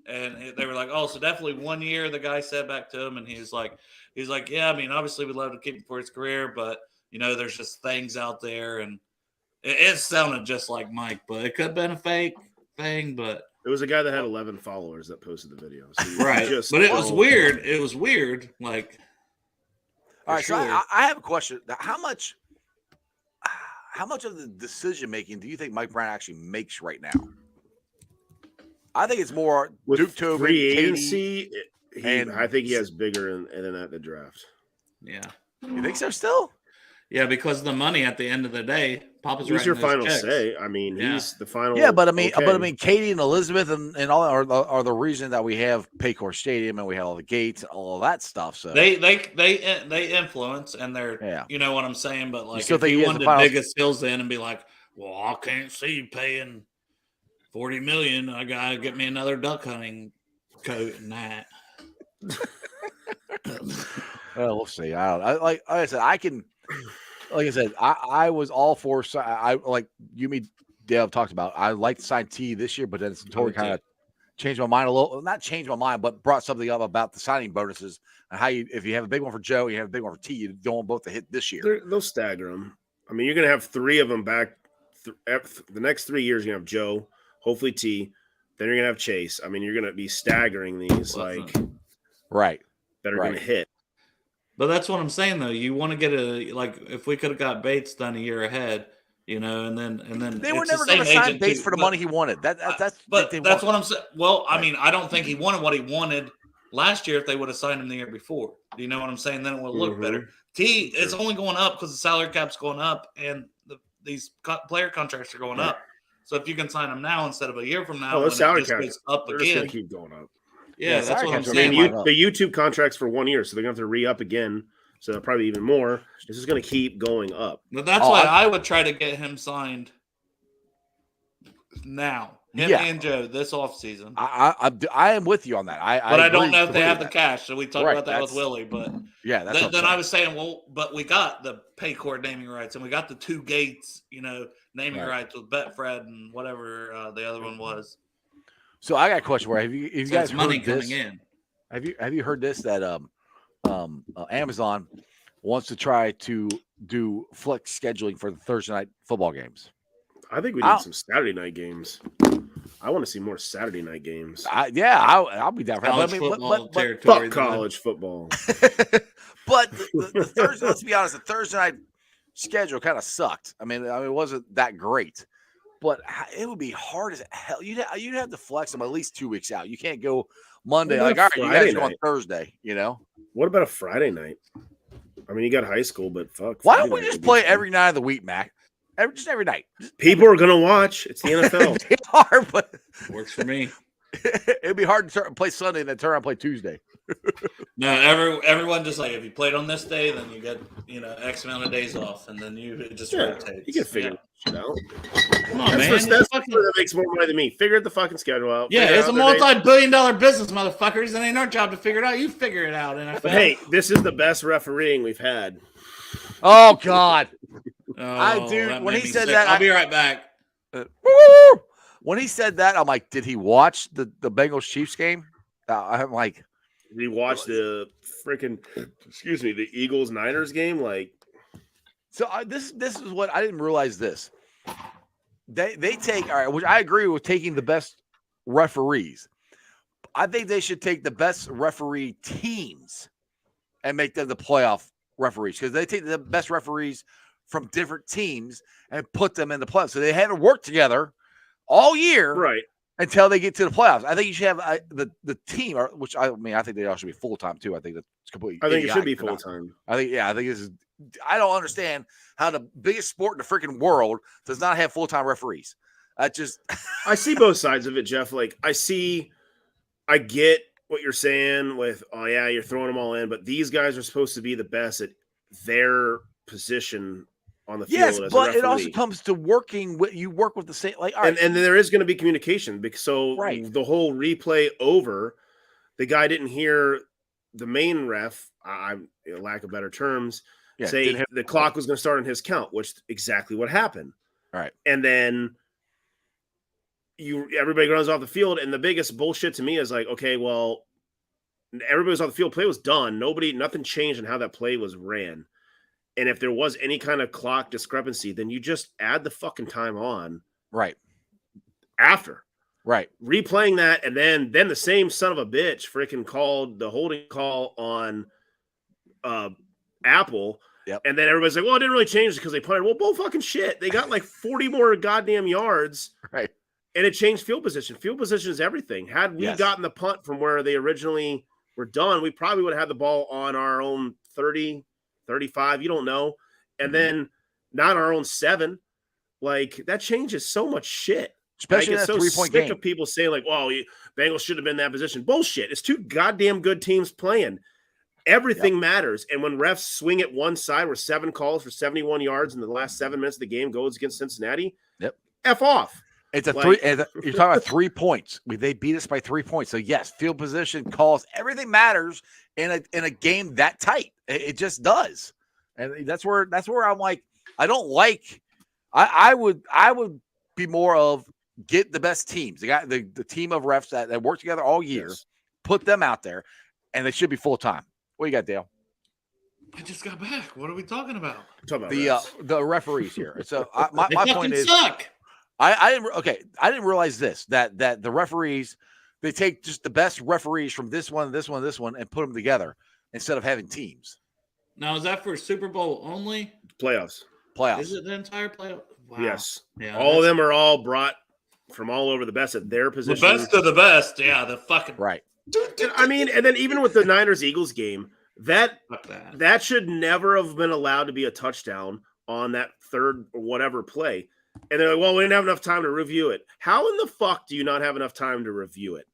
And they were like, "Oh, so definitely 1 year." The guy said back to him, and he's like, "Yeah, I mean, obviously we'd love to keep him for his career, but there's just things out there." And it sounded just like Mike, but it could have been a fake thing. But it was a guy that had 11 followers that posted the video, so right? But it was weird. It was weird. Like, all right. Sure. So I have a question. How much of the decision making do you think Mike Brown actually makes right now? I think it's more with Duke Tobin, free agency, and I think he has bigger in that the draft. Yeah, you think so? Still, yeah, because of the money at the end of the day, Papa's who's your final checks. say? I mean, he's the final. Yeah, but I mean, Katie and Elizabeth and all are the reason that we have Paycor Stadium and we have all the gates and all of that stuff. So they influence and they're you know what I'm saying. But like, if you wanted to dig his heels in and be like, well, I can't see you paying $40 million. I gotta get me another duck hunting coat and that. Well, we'll see. Like I said, I was all for. I like me, Dale talked about. I like to sign T this year, but then Tori kind of changed my mind a little. Not changed my mind, but brought something up about the signing bonuses and how if you have a big one for Joe, you have a big one for T. You don't want both to hit this year. They'll stagger them. I mean, you're going to have 3 of them back. The next 3 years, you're going to have Joe, hopefully T. Then you're going to have Chase. I mean, you're going to be staggering these right that are going to hit. But that's what I'm saying, though. You want to get if we could have got Bates done a year ahead, and then they were never going to sign Bates for the money he wanted. That's what I'm saying. Well, I mean, I don't think he wanted what he wanted last year if they would have signed him the year before. Do you know what I'm saying? Then it would look better. T is only going up because the salary cap's going up and these player contracts are going up. So if you can sign them now instead of a year from now, the salary cap goes up they're again. just going to keep going up. Yeah, that's what I'm saying. The YouTube contract's for 1 year, so they're going to have to re-up again. So probably even more. This is going to keep going up. But that's why I would try to get him signed now. And Joe this offseason. I am with you on that. But I don't know if they have the cash. So we talked about that with Willie. But yeah, then I was saying, well, but we got the Paycor naming rights and we got the 2 Gates, naming rights with Betfred and whatever the other one was. So I got a question for you. Have you guys heard money this? Coming in? Have you heard this that Amazon wants to try to do flex scheduling for the Thursday night football games? I think we need some Saturday night games. I want to see more Saturday night games. I'll be down for that. Fuck college football. But the Thursday, let's be honest, the Thursday night schedule kind of sucked. I mean, it wasn't that great. But it would be hard as hell. You'd have to flex them at least 2 weeks out. You can't go Monday all right, you guys go on Thursday. What about a Friday night? I mean, you got high school, but fuck. Why don't we just play every night of the week, Mac? Every night. People are gonna watch. It's the NFL. They are, but works for me. It'd be hard to play Sunday and then turn around and play Tuesday. No, everyone just if you played on this day, then you get X amount of days off, and then you just rotate. You can figure it out. Come on, man. That's that makes more money than me. Figure the fucking schedule out. Yeah, it's a multi-billion-dollar business, motherfuckers. It ain't our job to figure it out. You figure it out, NFL. But hey, this is the best refereeing we've had. Oh God, when he said sick. that, I'll be right back. When he said that, I'm like, did he watch the Bengals Chiefs game? I'm like, did he watch the freaking the Eagles Niners game? So this is what I didn't realize. This they take which I agree with taking the best referees. I think they should take the best referee teams and make them the playoff referees because they take the best referees from different teams and put them in the playoffs. So they haven't worked together all year, right? Until they get to the playoffs. I think you should have the team, which I think they all should be full time too. I think that's completely. I think it should be full time. I think this is. I don't understand how the biggest sport in the freaking world does not have full time referees. I see both sides of it, Jeff. I get what you're saying with, you're throwing them all in, but these guys are supposed to be the best at their position on the field. Yes, but it also comes to working with you. Work with the same, and there is going to be communication because the whole replay over, the guy didn't hear the main ref. I'm lack of better terms. Say the clock was going to start on his count, which is exactly what happened. Right, and then everybody runs off the field, and the biggest bullshit to me is okay, well, everybody was off the field, play was done, nothing changed in how that play was ran. And if there was any kind of clock discrepancy, then you just add the fucking time on. Right. After. Right. Replaying that, and then the same son of a bitch freaking called the holding call on Apple. Yep. And then everybody's like, well, it didn't really change because they punted. Well, bull fucking shit. They got 40 more goddamn yards. Right. And it changed field position. Field position is everything. Had we gotten the punt from where they originally were done, we probably would have had the ball on our own 30, 35, you don't know. And then not our own 7. That changes so much shit. Especially it's that so 3-point sick game. of people saying Bengals should have been in that position. Bullshit. It's 2 goddamn good teams playing. Everything matters. And when refs swing it one side where 7 calls for 71 yards in the last 7 minutes of the game goes against Cincinnati, F off. It's a three. You're talking about 3 points. They beat us by 3 points. So yes, field position, calls, everything matters in a game that tight. It just does, and that's where I'm like, I don't like. I would be more of get the best teams. The team of refs that work together all year, put them out there, and they should be full time. What you got, Dale? I just got back. What are we talking about? The referees here. So my point is, suck. I didn't realize that the referees, they take just the best referees from this one, and put them together instead of having teams. Now, is that for Super Bowl only? Playoffs. Is it the entire playoff? Wow. Yes. Yeah, all of them are all brought from all over the best at their position. The best of the best. Yeah, the fucking right. I mean, and then even with the Niners-Eagles game, that should never have been allowed to be a touchdown on that third or whatever play. And they're like, well, we didn't have enough time to review it. How in the fuck do you not have enough time to review it?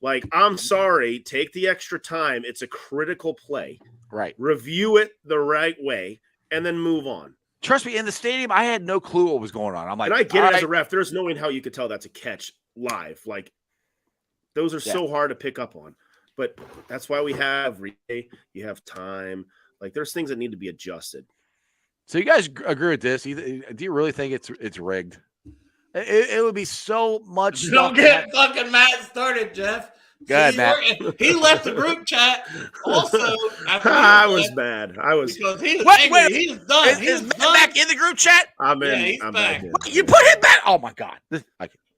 Like, I'm sorry, take the extra time. It's a critical play. Right. Review it the right way and then move on. Trust me, in the stadium, I had no clue what was going on. I'm like, and I get it as a ref. There's no way in how you could tell that's a catch live. Like, those are so hard to pick up on. But that's why we have replay. You have time. Like, there's things that need to be adjusted. So you guys agree with this? Do you really think it's rigged? It would be so much. Don't get fucking Matt started, Jeff. Go ahead, Matt. He left the group chat also. I was bad. Because he was angry. He's done. Is Matt back in the group chat? I'm in. Yeah, he's I'm back. You put him back? Oh my god!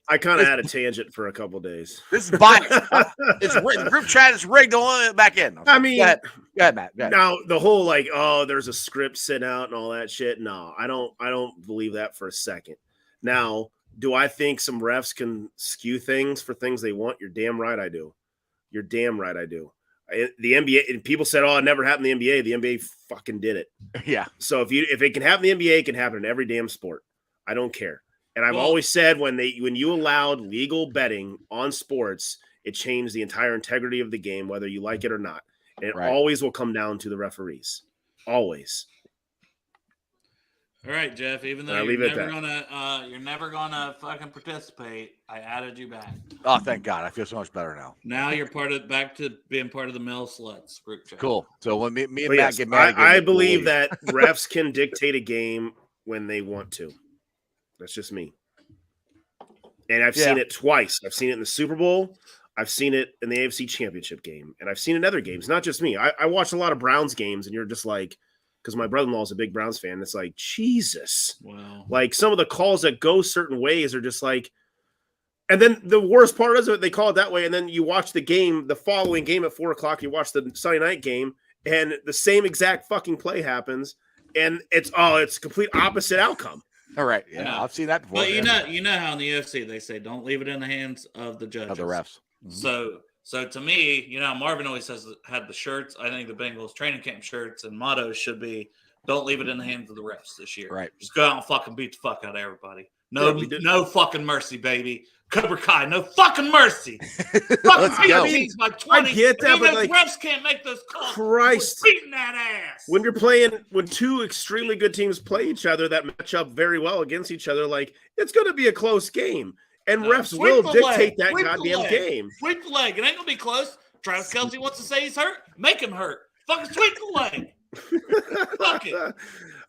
I kind of had a tangent for a couple days. This is biased. The group chat is rigged. Don't let it back in. I mean, go ahead, Matt. Go ahead. Now the whole like, oh, there's a script sent out and all that shit. No, I don't believe that for a second. Now, do I think some refs can skew things for things they want? You're damn right I do. You're damn right I do. The NBA, and people said, oh, it never happened in the NBA. The NBA fucking did it. Yeah. So if it can happen in the NBA, it can happen in every damn sport. I don't care. And I've always said when you allowed legal betting on sports, it changed the entire integrity of the game, whether you like it or not. And it always will come down to the referees. Always. All right, Jeff. Even though you're never gonna fucking participate, I added you back. Oh, thank God! I feel so much better now. Now you're back to being part of the Mel Sluts group chat. Cool. So when me and Matt get mad, I believe that refs can dictate a game when they want to. That's just me. And I've seen it twice. I've seen it in the Super Bowl. I've seen it in the AFC Championship game, and I've seen it in other games. Not just me. I watched a lot of Browns games, and you're just like. Because my brother-in-law is a big Browns fan. It's like, Jesus. Wow. Like, some of the calls that go certain ways are just like – and then the worst part is that they call it that way, and then you watch the game, the following game at 4 o'clock, you watch the Sunday night game, and the same exact fucking play happens, and it's complete opposite outcome. All right. Yeah, I've seen that before. But you know how in the UFC they say don't leave it in the hands of the judges. Of the refs. Mm-hmm. So to me, Marvin always had the shirts. I think the Bengals training camp shirts and mottos should be don't leave it in the hands of the refs this year. Right. Just go out and fucking beat the fuck out of everybody. No fucking mercy, baby. Cobra Kai, no fucking mercy. Fucking beat teams by 20. I get that, but like, refs can't make those calls. Christ. We're beating that ass. When two extremely good teams play each other that match up very well against each other, like, it's going to be a close game. And refs will dictate that goddamn game. Sweep the leg. It ain't going to be close. Travis Kelce wants to say he's hurt. Make him hurt. Fucking sweep the leg. Fuck it.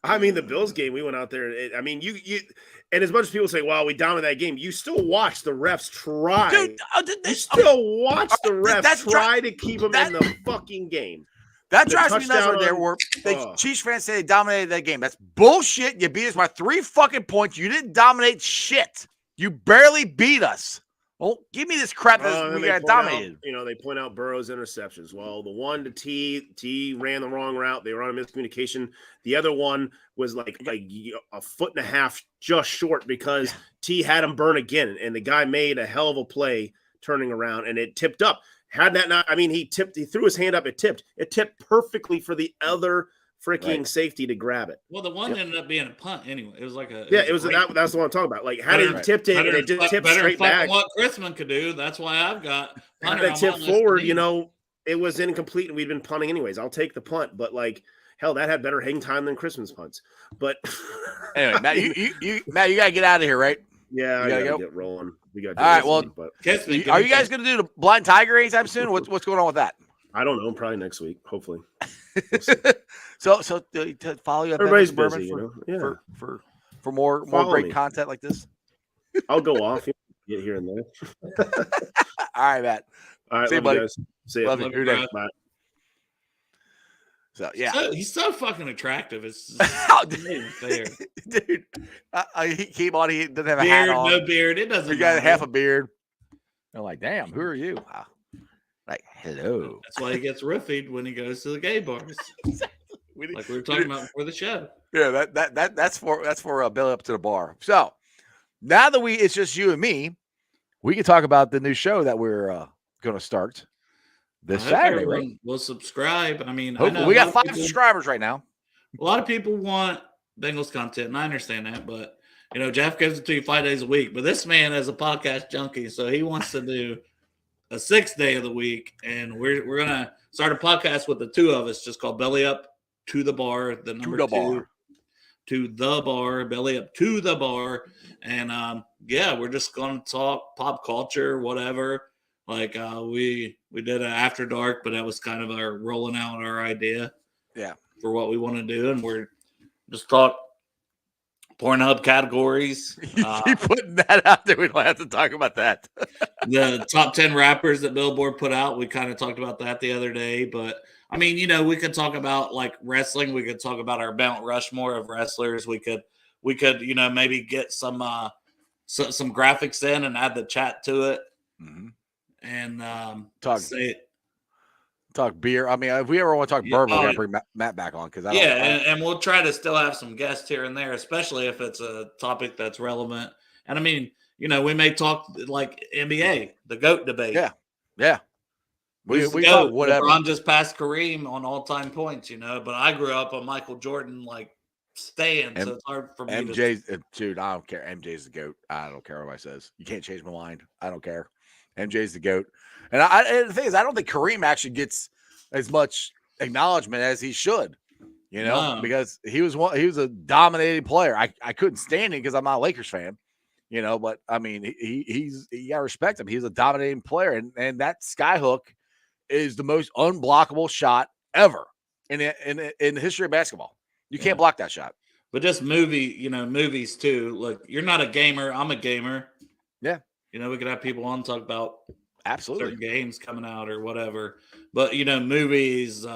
I mean, the Bills game, we went out there. And as much as people say, well, we dominated that game, you still watch the refs try. Dude, you still watch the refs try to keep them in the fucking game. That drives me nuts right there where Chiefs fans say they dominated that game. That's bullshit. You beat us by 3 fucking points. You didn't dominate shit. You barely beat us. Well, give me this crap that we got dominated. They point out Burrow's interceptions. Well, the one to T ran the wrong route. They were on a miscommunication. The other one was like a foot and a half just short because T had him burn again. And the guy made a hell of a play turning around, and it tipped up. Had that not, he threw his hand up, it tipped. It tipped perfectly for the other freaking safety to grab it. Well, the one ended up being a punt anyway. It was like that's the one I'm talking about. Like, had he tipped it and it just tipped straight back. What Chrisman could do. That's why I've got had that tip forward, it was incomplete and we'd been punting anyways. I'll take the punt, but like hell, that had better hang time than Christmas punts. But anyway, Matt, Matt, you gotta get out of here, right? yeah, You I gotta gotta go? get rolling. We got All right, well, but are you guys gonna do the Blind Tiger anytime soon? What's going on with that? I don't know. Probably next week, hopefully. so to follow you. Everybody's Bourbon busy, for, you know. Yeah. For more Follow great me. content like this. I'll go off. Get here and there. All right, Matt. All right, see you, buddy. buddy. Guys. See you. Love you. Good day. Bye. So yeah, he's so fucking attractive. It's not even fair. Dude. He came on. He doesn't have a Beard, hat on. no beard. It doesn't. He got matter. half a beard. I'm like, damn. Who are you? Like, hello. That's why he gets roofied when he goes to the gay bars, like we were talking about before the show. Yeah, that's for Billy Up to the Bar. So now that it's just you and me, we can talk about the new show that we're going to start this Saturday, right? Will subscribe. I mean, Hopefully, we got 5 subscribers right now. A lot of people want Bengals content, and I understand that, but Jeff gives it to you 5 days a week. But this man is a podcast junkie, so he wants to do a 6th day of the week, and we're gonna start a podcast with the 2 of us, just called Belly Up to the Bar, the number 2 to the bar, Belly Up to the Bar, and we're just gonna talk pop culture, whatever. Like we did an After Dark, but that was kind of our rolling out our idea, for what we want to do, and we're just talk Pornhub categories. Keep putting that out there. We don't have to talk about that. The top 10 rappers that Billboard put out. We kind of talked about that the other day. But, I mean, we could talk about, like, wrestling. We could talk about our Mount Rushmore of wrestlers. We could maybe get some graphics in and add the chat to it. Mm-hmm. And talk beer. I mean, if we ever want to talk bourbon, we're going to bring Matt back on. And we'll try to still have some guests here and there, especially if it's a topic that's relevant. And I mean, we may talk like NBA, the GOAT debate. Yeah. We talk whatever. LeBron just passed Kareem on all-time points, but I grew up on Michael Jordan, like, staying, so it's hard for me MJ's, dude, I don't care. MJ's the GOAT. I don't care what anybody says. You can't change my mind. I don't care. MJ's the GOAT. And the thing is, I don't think Kareem actually gets as much acknowledgement as he should, because he was a dominating player. I couldn't stand him because I'm not a Lakers fan, but I mean, you got to respect him. He's a dominating player, and that skyhook is the most unblockable shot ever in the history of basketball. You can't block that shot. But just movies too. Look, you're not a gamer. I'm a gamer. Yeah. We could have people on talk about absolutely certain games coming out or whatever. But movies,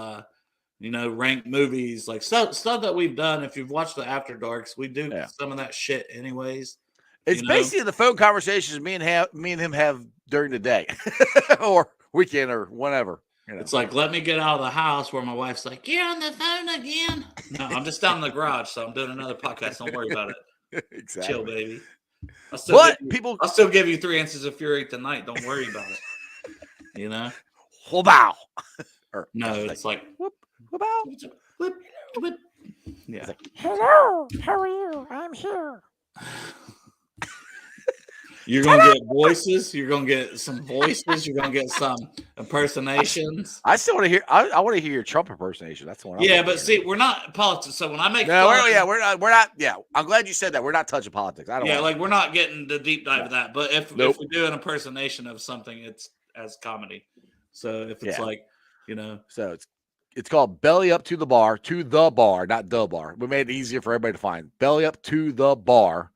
ranked movies, like stuff that we've done. If you've watched the After Darks, we do some of that shit anyways. It's basically the phone conversations me and him have during the day or weekend or whatever. It's like, let me get out of the house, where my wife's like, you're on the phone again. No, I'm just down in the garage, so I'm doing another podcast. Don't worry about it. Exactly. Chill, baby. I'll still give you 3 Inches of Fury tonight. Don't worry about it. Wow. No, it's like whoop, wow. Whoop, whoop. Yeah. Like, hello, how are you? I'm here. You're gonna get voices. You're gonna get some voices. You're gonna get some impersonations. I still want to hear. I want to hear your Trump impersonation. That's the one. But see, we're not politics. So when I make we're not. Yeah, I'm glad you said that. We're not touching politics. I don't. Yeah, like we're not getting the deep dive of that. But if we do an impersonation of something, it's as comedy. So if it's so it's called Belly Up to the Bar, not the bar. We made it easier for everybody to find. Belly Up to the Bar.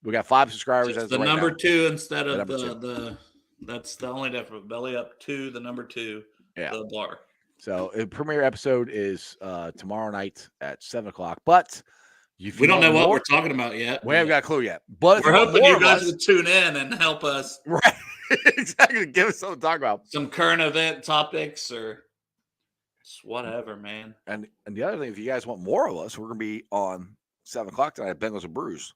We got 5 subscribers. It's the right number now. 2 instead of the that's the only difference. Belly Up to the number 2, the bar. So the premiere episode is tomorrow night at 7:00. But we don't know what we're talking about yet. We haven't got a clue yet. But we're hoping you guys will tune in and help us. Right. Exactly. Give us something to talk about. Some current event topics or whatever, man. And the other thing, if you guys want more of us, we're gonna be on 7:00 tonight at Bengals and Brews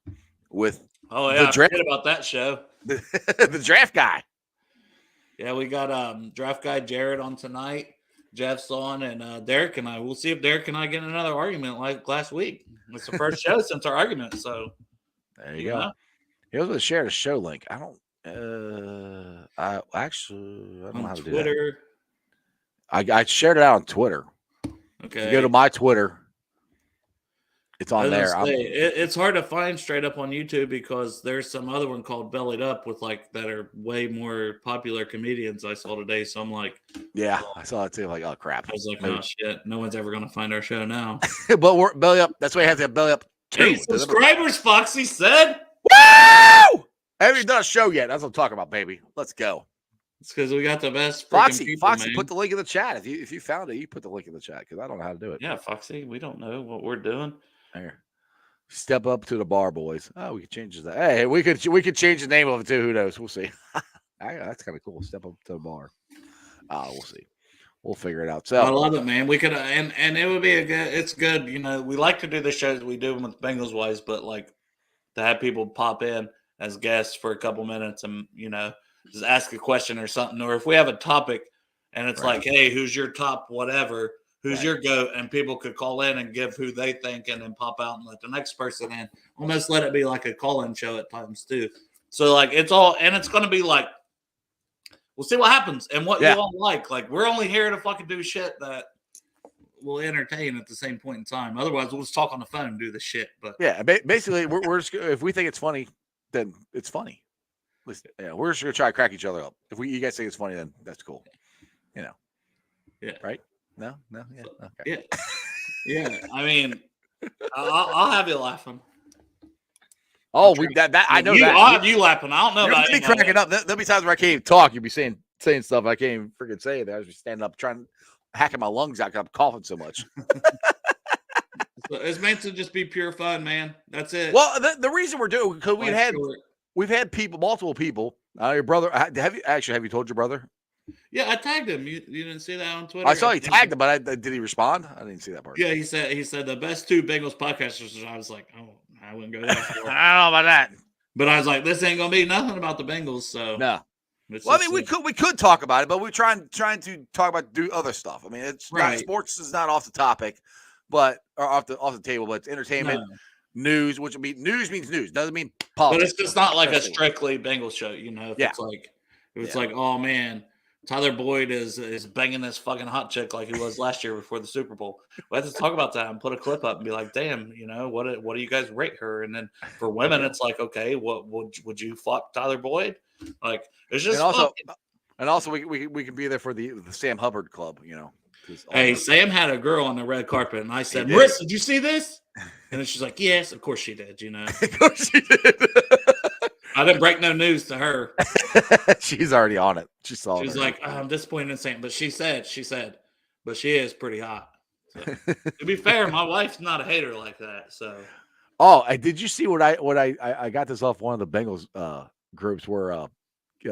with I forget about that show. The draft guy. Yeah, we got draft guy Jared on tonight. Jeff's on, and Derek and I. We'll see if Derek and I get in another argument like last week. It's the first show since our argument. So there you go. He was going to share the show link. I don't. I don't know how to do that. Twitter. I shared it out on Twitter. Okay. If you go to my Twitter, it's I on was there. gonna say, it's hard to find straight up on YouTube because there's some other one called Bellied Up with like that are way more popular comedians I saw today. So I'm like, Yeah, I saw it too. Like, oh crap. I was like, Maybe. oh shit, no one's ever gonna find our show now. But we're belly up. That's why you have to have belly up 2. 8 subscribers, Foxy said. Woo! I haven't even done a show yet. That's what I'm talking about, baby. Let's go. It's because we got the best freaking people, Foxy, man. put the link in the chat. If you found it, you put the link in the chat because I don't know how to do it. Yeah, Foxy, we don't know what we're doing. There. Step up to the bar, boys. Oh, we could change that. Hey, we could change the name of it too. Who knows? We'll see. That's kind of cool. Step up to the bar. We'll see. We'll figure it out. So I love it, man. We could and it would be it's good. You know, we like to do the shows we do with Bengals Wise, but like to have people pop in as guests for a couple minutes and just ask a question or something, or if we have a topic and it's like, hey, who's your top whatever? Who's your GOAT? And people could call in and give who they think and then pop out and let the next person in. Almost let it be like a call-in show at times too. So like it's going to be like, we'll see what happens and what you all like. Like we're only here to fucking do shit that will entertain at the same point in time. Otherwise, we'll just talk on the phone and do the shit. But yeah, basically, we're just, if we think it's funny, then it's funny. We're just gonna try to crack each other up. If you guys think it's funny, then that's cool. Yeah. Right? No. Yeah. Okay. Yeah. I mean, I'll have you laughing. Oh, I know that. I'll have you laughing. I don't know about me cracking up. There'll be times where I can't even talk. You'll be saying stuff I can't even freaking say. I was just standing up trying hacking my lungs out because I'm coughing so much. It's meant to just be pure fun, man. That's it. Well, the reason we're doing because we've had multiple people. Your brother. Have you told your brother? Yeah, I tagged him. You didn't see that on Twitter? I saw he tagged him, but did he respond? I didn't see that part. Yeah, he said the best 2 Bengals podcasters. I was like, oh, I wouldn't go that far. I don't know about that. But I was like, this ain't gonna be nothing about the Bengals. So no. Well, I mean, we could talk about it, but we're trying to talk about do other stuff. I mean, it's not, sports is not off the topic, or off the table, but it's entertainment, news, which news means news. Doesn't mean politics. But it's just not like a strictly Bengals show, It's like, oh man, Tyler Boyd is banging this fucking hot chick like he was last year before the Super Bowl. We have to talk about that and put a clip up and be like, damn, what do you guys rate her? And then for women, it's like, okay, what would you fuck Tyler Boyd? Like it's just and also we can be there for the Sam Hubbard Club, Hey, Sam had a girl on the red carpet, and I said, "Riss, did you see this?" And then she's like, "Yes, of course she did." Of course she did. I didn't break no news to her. She's already on it. She's like, I'm disappointed in Sam, but she said, but she is pretty hot. So, to be fair, my wife's not a hater like that. So, did you see what I got this off one of the Bengals groups where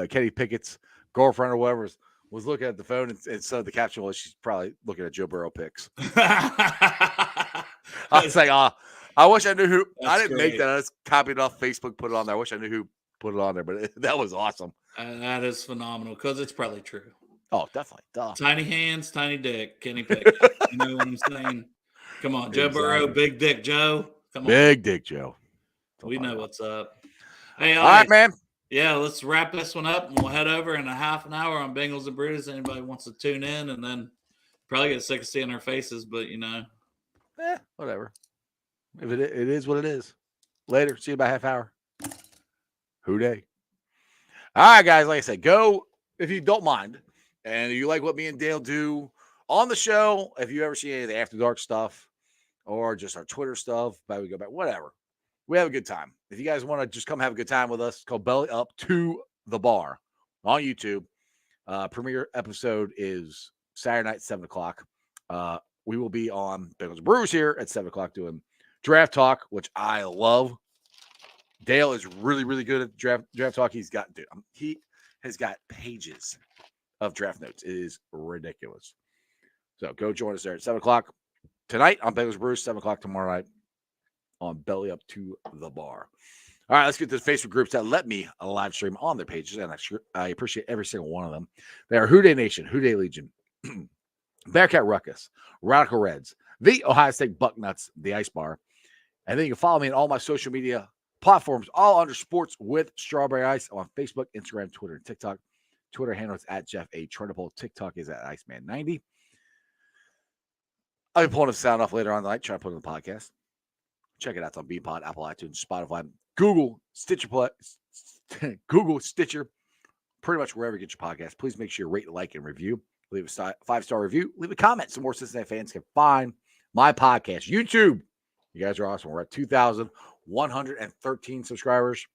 Kenny Pickett's girlfriend or whatever was looking at the phone and so the caption was she's probably looking at Joe Burrow pics. I was like, I wish I knew who. I didn't make that. I just copied it off Facebook, put it on there. I wish I knew who put it on there, but that was awesome. That is phenomenal because it's probably true. Oh, definitely. Duh. Tiny hands, tiny dick. Kenny Pickett. You know what I'm saying? Come on, Joe Burrow, big dick Joe. Come on, big dick Joe. We know what's up. Hey, all right, man. Yeah, let's wrap this one up and we'll head over in a half an hour on Bengals and Brews. Anybody wants to tune in and then probably get sick of seeing our faces, but whatever. If it is what it is. Later. See you about half hour. Who day? All right, guys. Like I said, go if you don't mind. And if you like what me and Dale do on the show, if you ever see any of the After Dark stuff or just our Twitter stuff, but we go back, whatever. We have a good time. If you guys want to just come have a good time with us, it's called Belly Up to the Bar on YouTube. Premiere episode is Saturday night, 7 o'clock. We will be on Bengals Brews here at 7 o'clock doing draft talk, which I love. Dale is really, really good at draft talk. He has got pages of draft notes. It is ridiculous. So go join us there at 7 o'clock tonight on Bengals Brews, 7 o'clock tomorrow night on Belly Up to the Bar. All right, let's get to the Facebook groups that let me live stream on their pages, and I appreciate every single one of them. They are Who Day Nation, Who Day Legion, Bearcat Ruckus, Radical Reds, the Ohio State Bucknuts, the Ice Bar, and then you can follow me on all my social media platforms, all under Sports with Strawberry Ice on Facebook, Instagram, Twitter, and TikTok. Twitter handle is at Jeff A. Trenable. TikTok is at Iceman90. I'll be pulling the sound off later on tonight, trying to put it in the podcast. Check it out. It's on Beanpod, Apple iTunes, Spotify, Google, Stitcher, pretty much wherever you get your podcast. Please make sure you rate, like, and review. Leave a 5-star review. Leave a comment so more Cincinnati fans can find my podcast. YouTube. You guys are awesome. We're at 2,113 subscribers.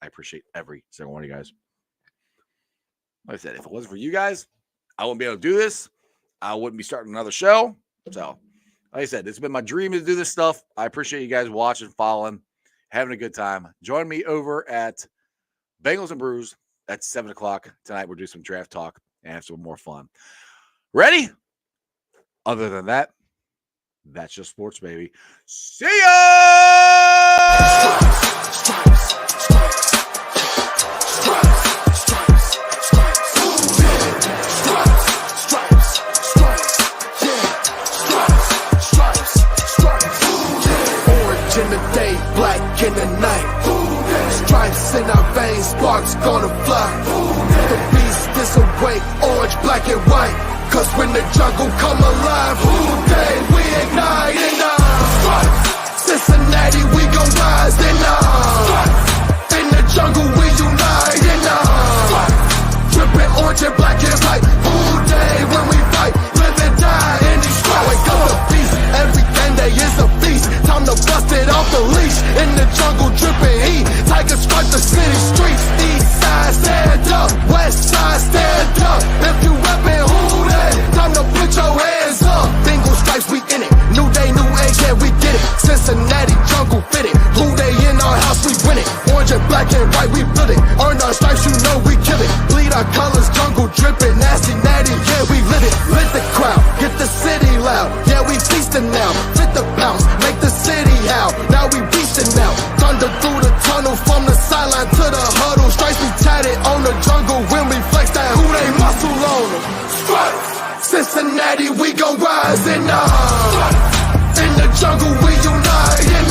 I appreciate every single one of you guys. Like I said, if it wasn't for you guys, I wouldn't be able to do this. I wouldn't be starting another show. So, like I said, it's been my dream to do this stuff. I appreciate you guys watching, following, having a good time. Join me over at Bengals and Brews at 7 o'clock tonight. We'll do some draft talk and have some more fun. Ready? Other than that, that's just sports, baby. See ya! In the day, black in the night. Stripes in our veins, sparks gonna fly. The beast disawake, orange, black and white. Cause when the jungle come alive, day we ignite and Cincinnati, we gon' rise and in the jungle we unite and dripping orange and black and white. Day when we fight, live and die in these stripes. Wake up the beast, every day is a feast. Time to bust it off the leash. In the jungle dripping heat. Tigers strike the city streets. East side stand up, west side stand up. If you reppin' who that? Time to put your hands up. Bingo stripes, we in it. New day, new age, yeah, we get it. Cincinnati jungle fitted. Blue day in our house, we win it. Orange and black and white, we build it. Earn our stripes, you know we kill it. Bleed our colors, jungle dripping. Nasty, natty, yeah, we lit it. Lit the crowd, get the city loud. Yeah, we feasting now. Fit the pounds, make the city howl. Now we beastin' now. Thunder through the tunnel, from the sideline to the huddle. Stripes be tatted on the jungle when we flex that who they muscle on them. Stripes, Cincinnati, we gon' rise and in the jungle we unite and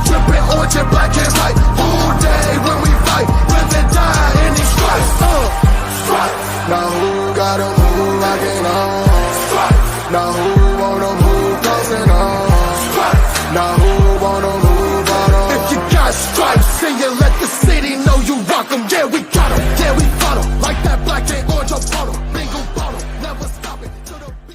dripping orange and black and white. All day when we fight, live and die in these stripes. Stripes. Now who gotta move like an on? Now who wanna move closing on? Now who wanna move on? If you got stripes, then you let the city know you rock 'em. Yeah, we got 'em. Yeah, we fought 'em like that black and